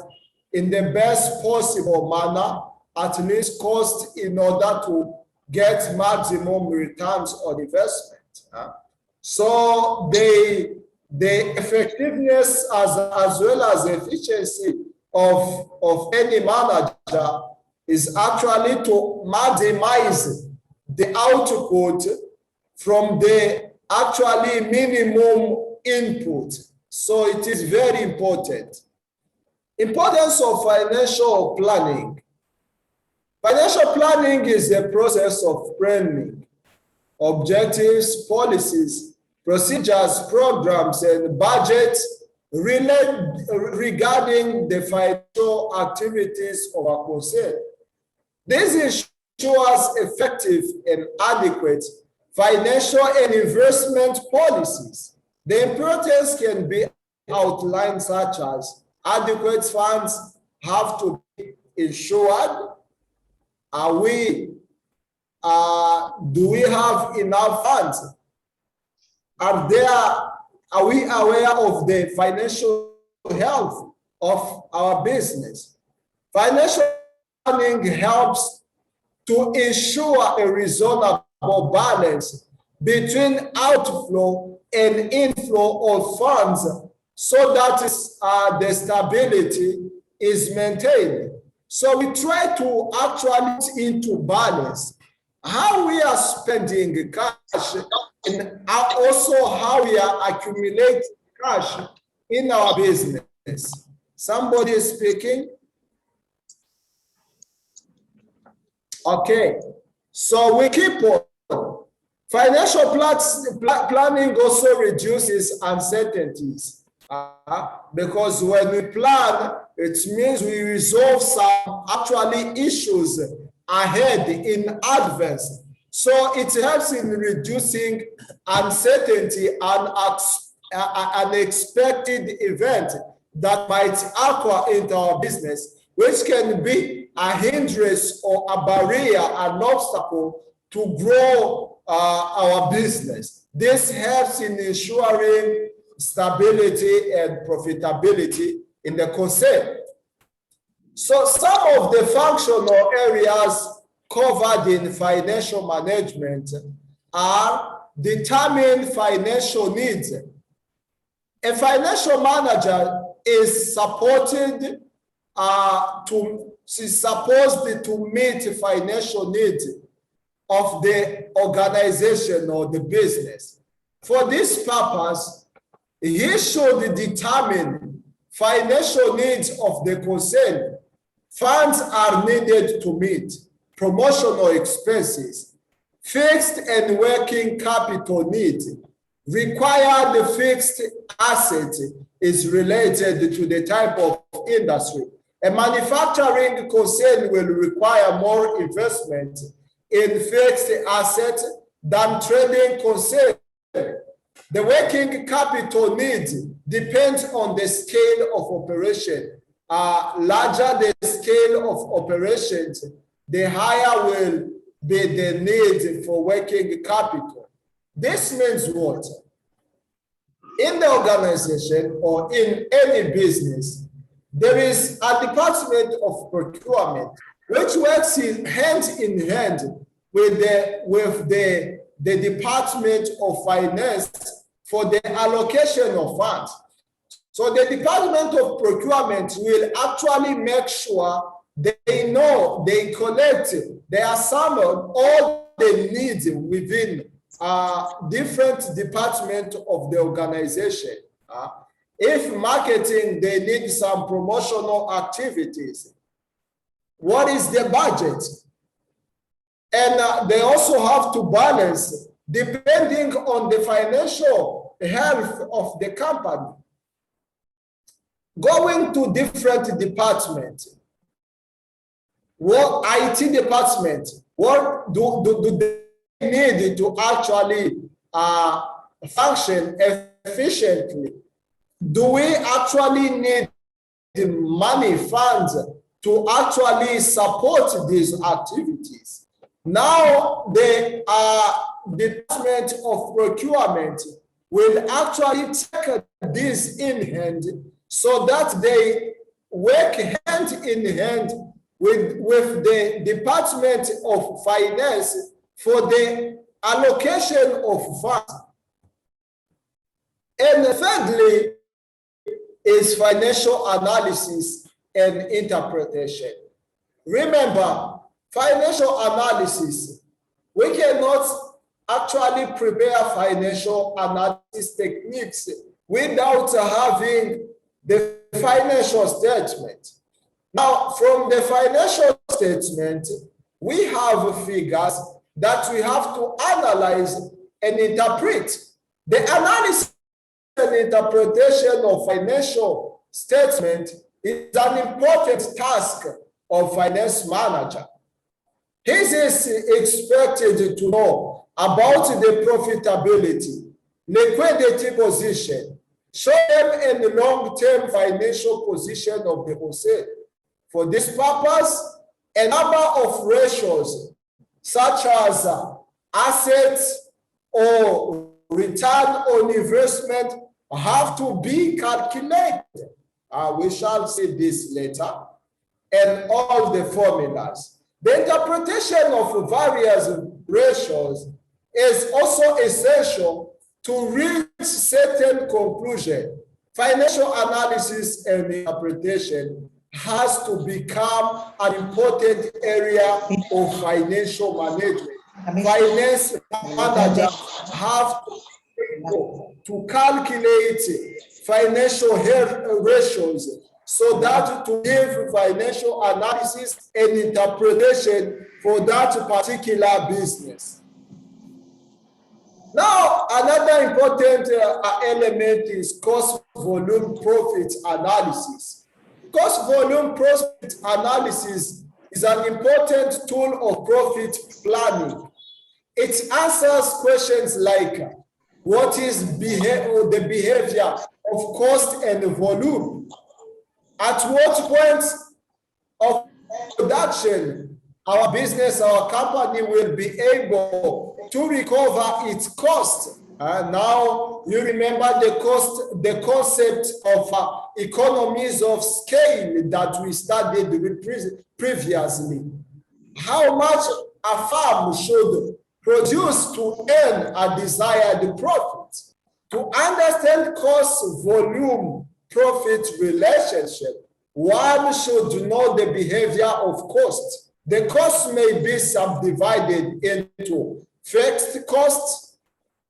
in the best possible manner, at least cost, in order to get maximum returns on investment. So the effectiveness as well as efficiency of any manager is actually to maximize the output from the actually minimum input. So it is very important. Importance of financial planning. Financial planning is a process of framing objectives, policies, procedures, programs, and budgets regarding the financial activities of a concern. This ensures effective and adequate financial and investment policies. The importance can be outlined such as adequate funds have to be ensured. Do we have enough funds? Are we aware of the financial health of our business? Financial planning helps to ensure a reasonable balance between outflow and inflow of funds so that the stability is maintained. So we try to actually put into balance how we are spending cash and also how we are accumulating cash in our business. Somebody is speaking? Okay, so we keep on. Financial planning also reduces uncertainties because when we plan, it means we resolve some actually issues ahead in advance. So it helps in reducing uncertainty and unexpected event that might occur in our business, which can be a hindrance or a barrier, an obstacle to grow our business. This helps in ensuring stability and profitability in the concern. So some of the functional areas covered in financial management are determine financial needs. A financial manager is supposed to meet financial needs of the organization or the business. For this purpose, he should determine financial needs of the concern. Funds are needed to meet promotional expenses, fixed and working capital needs. Required fixed asset is related to the type of industry. A manufacturing concern will require more investment in fixed assets than trading concern. The working capital needs depends on the scale of operation. Larger the scale of operations, the higher will be the need for working capital. This means what? In the organization or in any business, there is a department of procurement which works hand in hand with the Department of Finance for the allocation of funds. So the Department of Procurement will actually make sure they know, they collect, they assemble all the needs within different departments of the organization. If marketing, they need some promotional activities. What is the budget? And they also have to balance depending on the financial health of the company. Going to different departments. What IT department, what do they need to actually function efficiently? Do we actually need the money, funds to actually support these activities. Now, the Department of Procurement will actually take this in hand so that they work hand in hand with the Department of Finance for the allocation of funds. And thirdly is financial analysis and interpretation. Remember, financial analysis, we cannot actually prepare financial analysis techniques without having the financial statement. Now, from the financial statement, we have figures that we have to analyze and interpret. The analysis and interpretation of financial statement is an important task of finance manager. He is expected to know about the profitability, liquidity position, short-term and long-term financial position of the wholesale. For this purpose, a number of ratios, such as assets or return on investment, have to be calculated. We shall see this later, and all the formulas. The interpretation of various ratios is also essential to reach certain conclusion. Financial analysis and interpretation has to become an important area of financial management. Finance managers have to calculate financial health ratios so that to give financial analysis and interpretation for that particular business. Now, another important element is cost volume profit analysis. Cost volume profit analysis is an important tool of profit planning. It answers questions like, what is the behavior of cost and volume? At what point of production our business, our company will be able to recover its cost? Now you remember the concept of economies of scale that we studied previously. How much a farm should produce to earn a desired profit. To understand cost volume profit relationship, one should know the behavior of cost. The cost may be subdivided into fixed costs.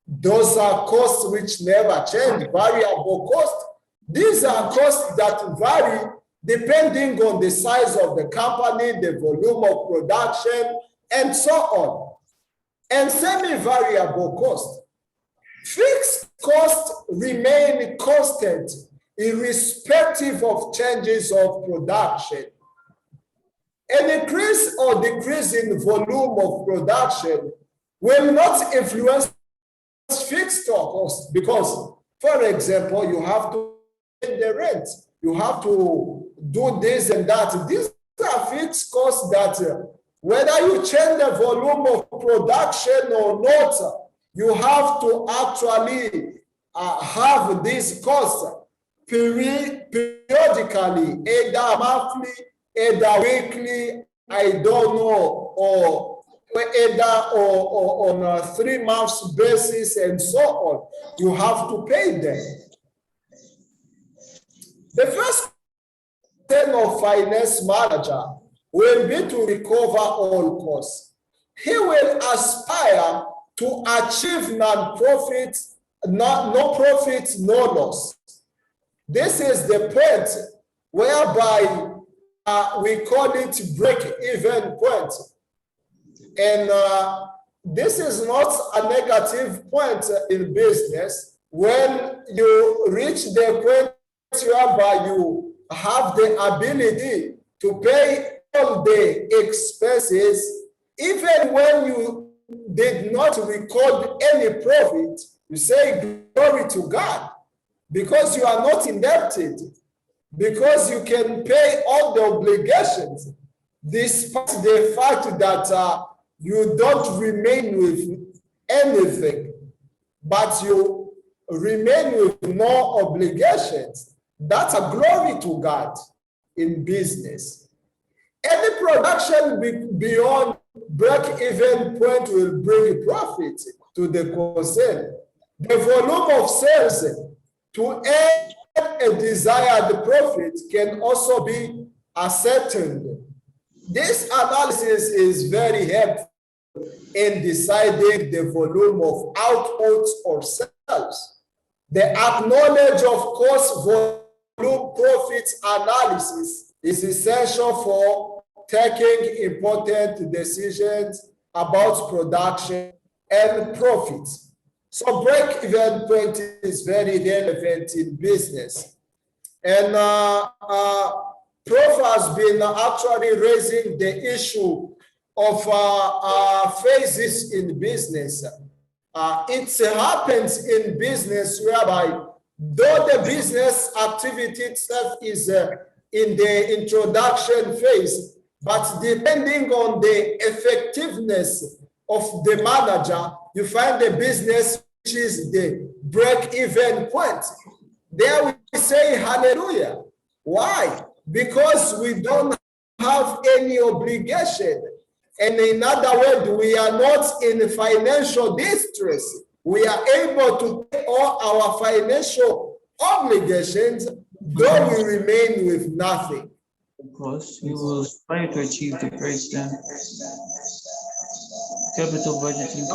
Those are costs which never change, variable costs. These are costs that vary depending on the size of the company, the volume of production, and so on. And semi-variable costs. Fixed costs remain constant irrespective of changes of production. An increase or decrease in volume of production will not influence fixed costs because, for example, you have to pay the rent, you have to do this and that. These are fixed costs that whether you change the volume of production or not, you have to actually have these costs periodically, either monthly, either weekly, I don't know, or either or on a 3 months basis and so on. You have to pay them. The first thing of finance manager will be to recover all costs. He will aspire to achieve non-profit, no profit, no loss. This is the point whereby we call it break-even point. And this is not a negative point in business. When you reach the point whereby you have the ability to pay all the expenses, even when you did not record any profit, you say glory to God, because you are not indebted. because you can pay all the obligations, despite the fact that you don't remain with anything, but you remain with more obligations. That's a glory to God in business. Any production beyond break-even point will bring profit to the concern. The volume of sales to earn a desired profit can also be ascertained. This analysis is very helpful in deciding the volume of outputs or sales. The acknowledge of cost volume profits analysis is essential for taking important decisions about production and profits. So break-even point is very relevant in business. And Prof has been actually raising the issue of phases in business. It happens in business whereby though the business activity itself is in the introduction phase, but depending on the effectiveness of the manager, you find the business which is the break-even point. There we say hallelujah. Why? Because we don't have any obligation. And in other words, we are not in financial distress. We are able to pay all our financial obligations, though we remain with nothing. Of course, we will try to achieve the breakdown. Capital budgeting,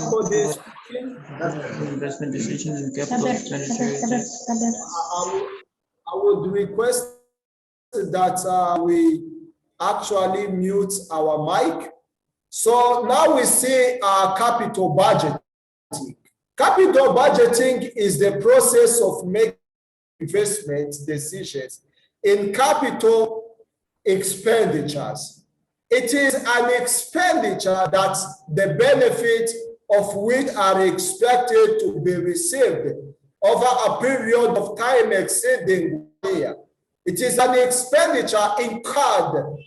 investment decisions, and capital expenditure. I would request that we actually mute our mic. So now we see capital budgeting. Capital budgeting is the process of making investment decisions in capital expenditures. It is an expenditure that the benefit of which are expected to be received over a period of time exceeding 1 year. It is an expenditure incurred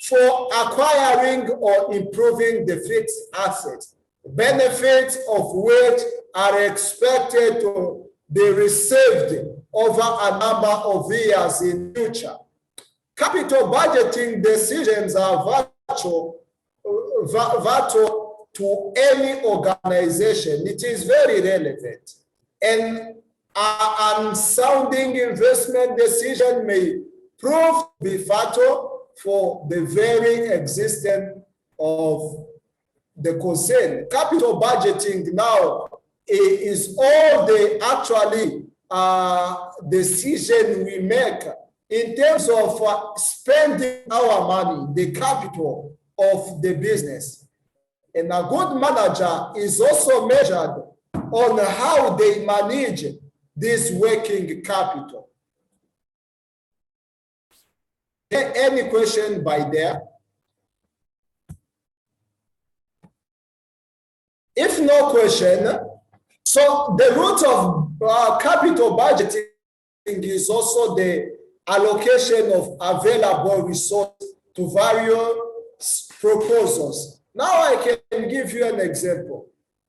for acquiring or improving the fixed assets, benefits of which are expected to be received over a number of years in future. Capital budgeting decisions are vital to any organization. It is very relevant. And an sounding investment decision may prove to be fatal for the very existence of the concern. Capital budgeting now is all the actually decision we make in terms of spending our money, the capital of the business. And a good manager is also measured on how they manage this working capital. Any question by there? If no question, so the root of capital budgeting is also the allocation of available resources to various proposals. Now I can give you an example.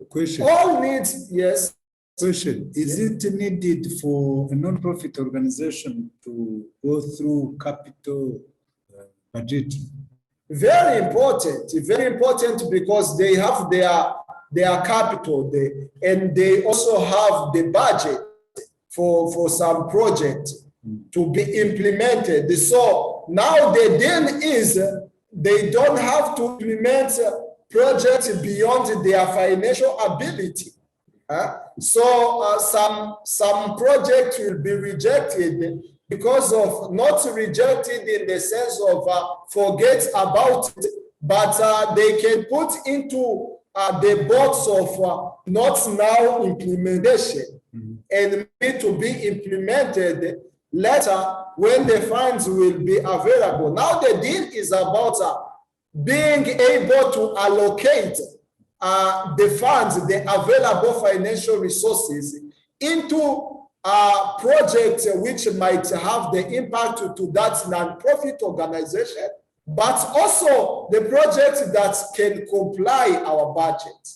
Question. All needs, yes. Question. Is it needed for a non-profit organization to go through capital budgeting? Very important because they have their capital and they also have the budget for some project to be implemented. So now the deal is they don't have to implement projects beyond their financial ability. So some projects will be rejected because of not rejected in the sense of forget about it, but they can put into the box of not now implementation and need to be implemented later when the funds will be available. Now the deal is about being able to allocate the funds, the available financial resources into projects which might have the impact to that non-profit organization, but also the projects that can comply our budget.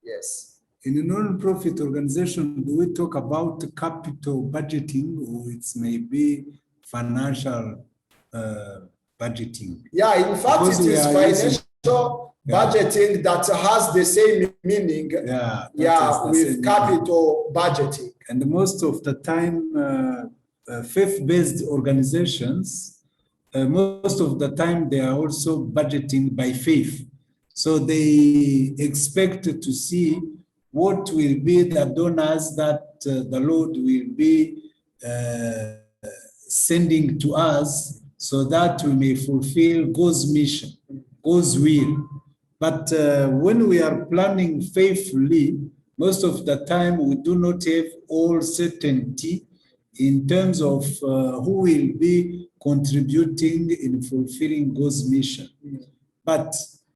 Yes. In a non-profit organization, do we talk about capital budgeting, or it's maybe financial budgeting? Yeah, in fact, Because it we is are financial budgeting that has the same meaning with capital budgeting. And most of the time, faith-based organizations, most of the time they are also budgeting by faith. So they expect to see what will be the donors that the Lord will be sending to us, so that we may fulfill God's mission, God's will. But when we are planning faithfully, most of the time we do not have all certainty in terms of who will be contributing in fulfilling God's mission. But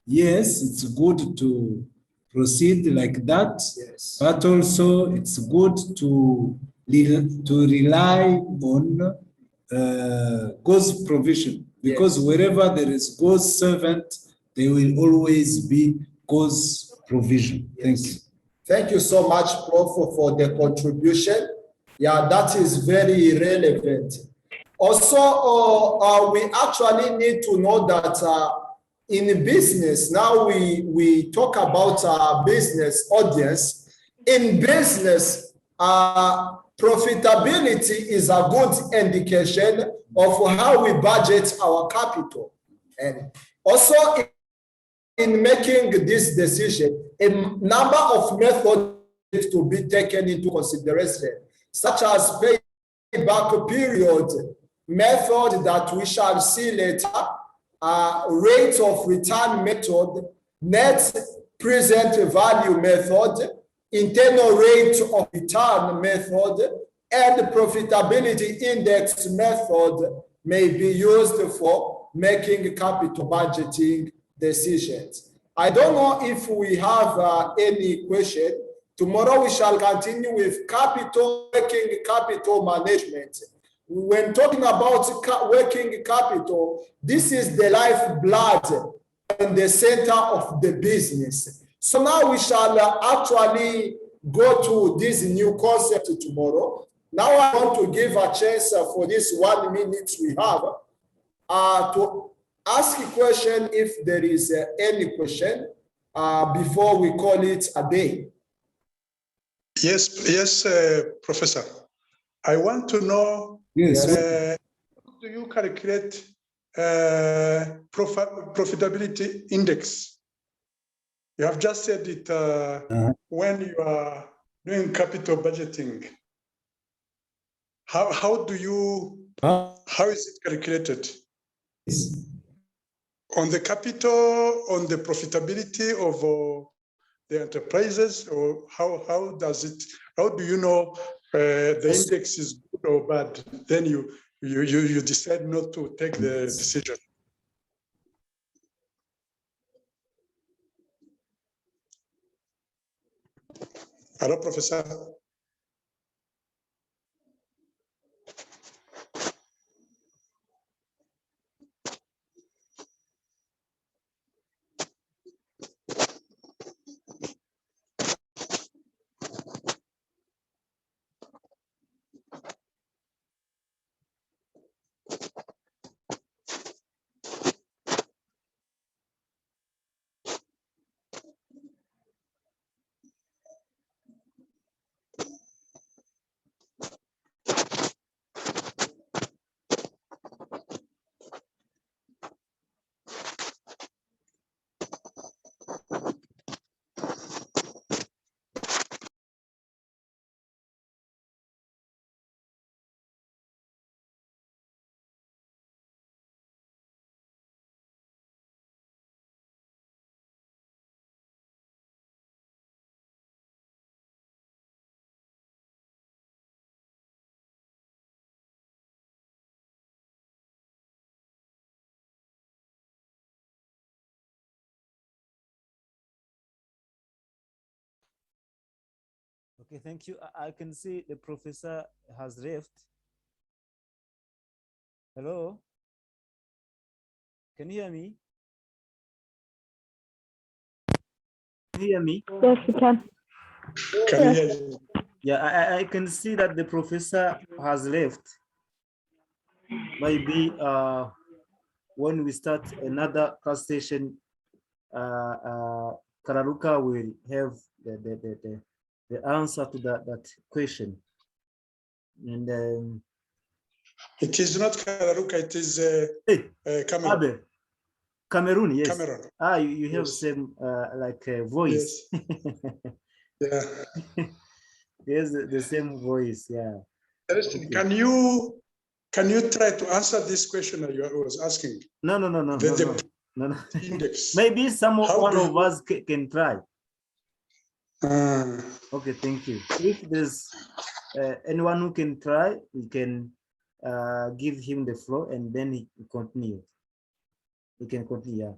yes, it's good to proceed like that, but also it's good to rely on God's provision, because wherever there is God's servant, there will always be God's provision. Thank you. Thank you so much, Prof, for the contribution. Yeah, that is very relevant. Also, we actually need to know that in business, now we talk about our business audience. In business, profitability is a good indication of how we budget our capital. And also in making this decision, a number of methods to be taken into consideration, such as payback period, method that we shall see later, rate of return method, net present value method, internal rate of return method, and profitability index method may be used for making capital budgeting decisions. I don't know if we have any question. Tomorrow we shall continue with working capital management. When talking about working capital, this is the lifeblood and the center of the business. So now we shall actually go to this new concept tomorrow. Now I want to give a chance for this 1 minute we have to ask a question if there is any question before we call it a day. Yes, Professor. I want to know, how do you calculate profitability index? You have just said it when you are doing capital budgeting. How is it calculated? On the capital, on the profitability of the enterprises, or how do you know the index is good or bad? Then you decide not to take the decision. Hello, Professor. Okay, thank you. I can see the professor has left. Hello? Can you hear me? Can you hear me? Yes, you can. Can you hear you? Yeah, I can see that the professor has left. Maybe when we start another class session, Kararuka will have the answer to that question. And It is not Kararuka, it is Cameroon. Abe, Cameroon, yes. Cameroon. You have Yes. same like voice. Yeah. Yes, the same voice. Yeah. Interesting. Okay. Can you try to answer this question that I was asking? No. No. Index. Maybe one do of us can try. Ah. Okay, thank you. If there's anyone who can try, we can give him the floor and then he continue. He can continue. Yeah.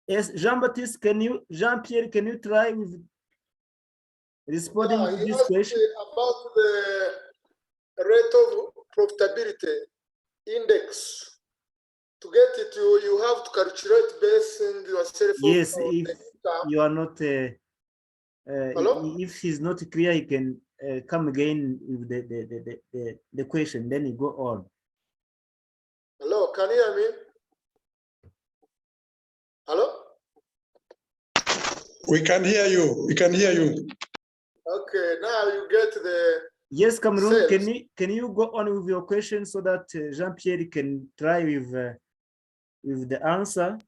Yes, Jean-Baptiste, Jean-Pierre, can you try with responding to this question? About the rate of profitability index. To get it, you have to calculate based on yourself. Yes, if you are not, Hello? if he's not clear, he can come again with the question, then you go on. Hello, can you hear me? Hello? We can hear you. We can hear you. Okay, now you get the. Yes, Cameroon, sales. can you go on with your question so that Jean-Pierre can try with the answer?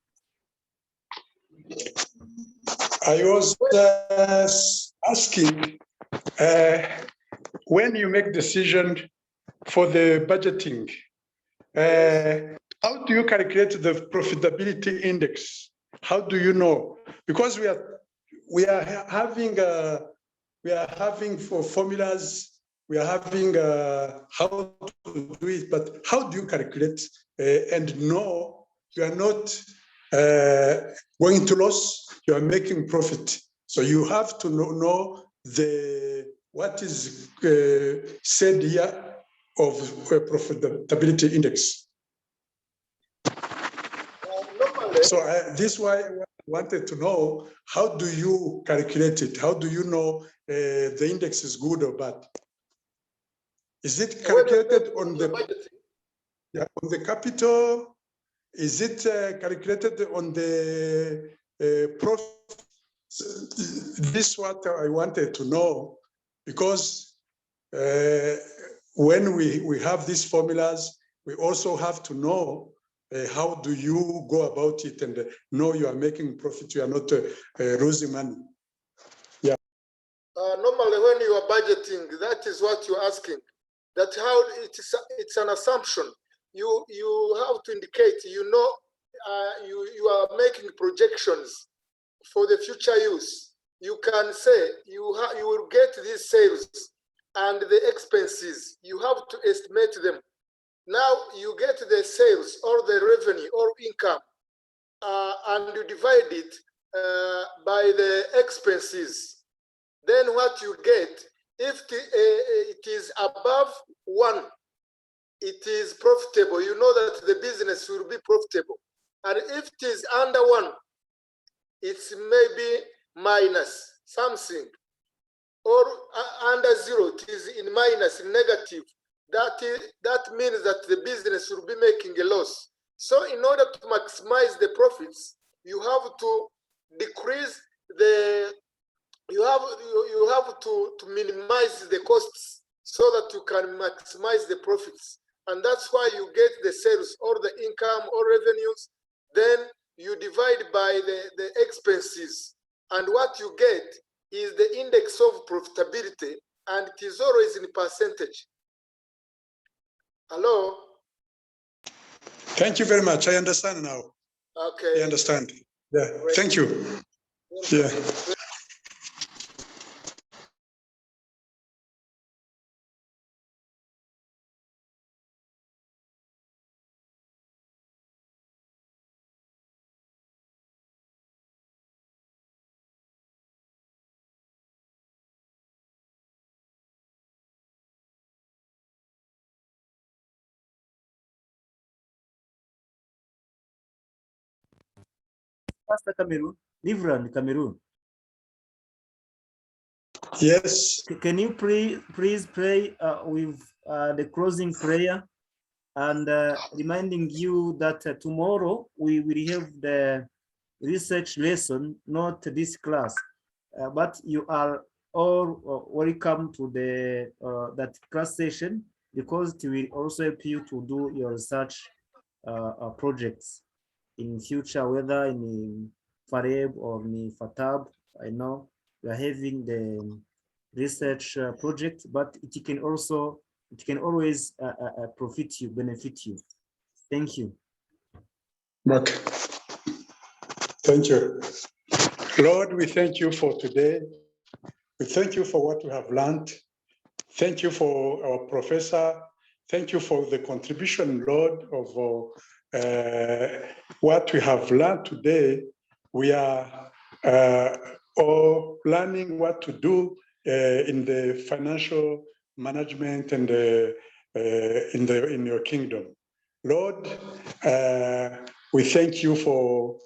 I was asking when you make decision for the budgeting, how do you calculate the profitability index? How do you know? Because we are having for formulas, we are having how to do it, but how do you calculate and know you are not going to loss, you are making profit. So you have to know what is said here of profitability index. So this is why I wanted to know, how do you calculate it? How do you know the index is good or bad? Is it calculated on the capital? Is it calculated on the profit? This is what I wanted to know, because when we have these formulas, we also have to know how do you go about it and know you are making profit, you are not losing money. Yeah. Normally, when you are budgeting, that is what you're asking. That how it's an assumption. You have to indicate. You know, you are making projections for the future use. You can say you will get these sales and the expenses. You have to estimate them. Now you get the sales or the revenue or income, and you divide it by the expenses. Then what you get, if it is above 1, it is profitable. You know that the business will be profitable. And if it is under 1, it's maybe minus something. Or under 0, it is in minus, in negative. That means that the business will be making a loss. So in order to maximize the profits, you have to decrease you have to minimize the costs so that you can maximize the profits. And that's why you get the sales or the income or revenues. Then you divide by the expenses. And what you get is the index of profitability, and it is always in percentage. Hello? Thank you very much. I understand now. Okay. I understand. Yeah. Thank you. Yeah. Pastor Cameroon, Reverend Cameroon. Yes. Can you please pray with the closing prayer, and reminding you that tomorrow we will have the research lesson, not this class, but you are all welcome to the that class session, because it will also help you to do your research projects in future, whether in FAREB or in FATAB. I know we are having the research project, but it can always benefit you. Thank you. Okay. Thank you. Lord, we thank you for today. We thank you for what we have learned. Thank you for our professor. Thank you for the contribution, Lord, of what we have learned today. We are all planning what to do in the financial management and in your kingdom. Lord, we thank you for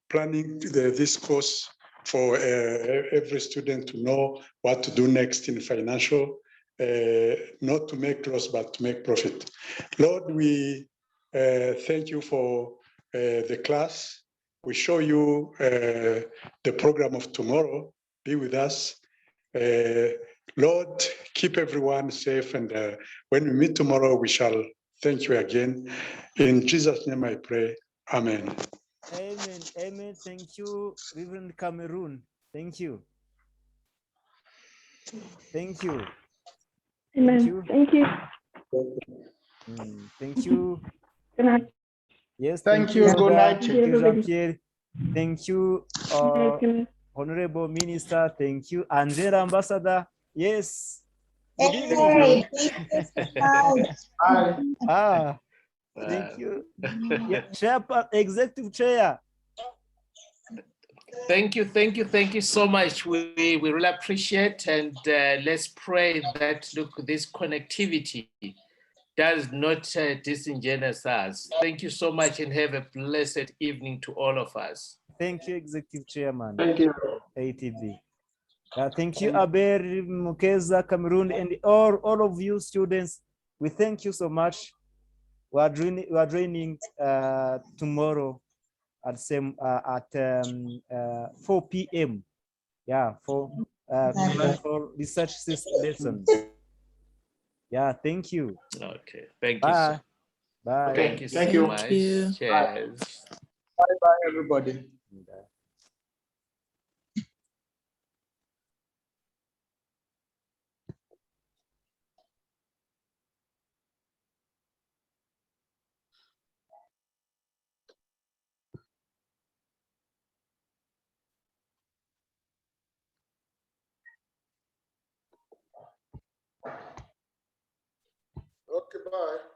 planning this course for every student to know what to do next in financial, not to make loss, but to make profit. Lord, we thank you for the class. We show you the program of tomorrow. Be with us. Lord, keep everyone safe. And when we meet tomorrow, we shall thank you again. In Jesus' name I pray. Amen. Amen. Amen. Thank you, Reverend Cameroon. Thank you. Thank you. Amen. Thank you. Thank you. Thank you. Good night. Yes. Thank you. Good night. Thank you, Jean-Pierre. Thank you, Good night. Honorable Minister. Thank you, Angela Ambassador. Yes. Good Hey, evening. Bye. Thank you. Yeah, Executive Chair. Thank you so much. We really appreciate, and let's pray that, look, this connectivity does not disingenuous us. Thank you so much, and have a blessed evening to all of us. Thank you, Executive Chairman. Thank you. ATB. Thank you, Aber, Mukeza, Cameroon, and all of you students. We thank you so much. We are joining tomorrow at 4 p.m. Yeah, for research lesson. Yeah, thank you. Okay, thank Bye. you. Bye. Thank you so Thank you. much. Cheers. Bye, everybody. Okay, bye.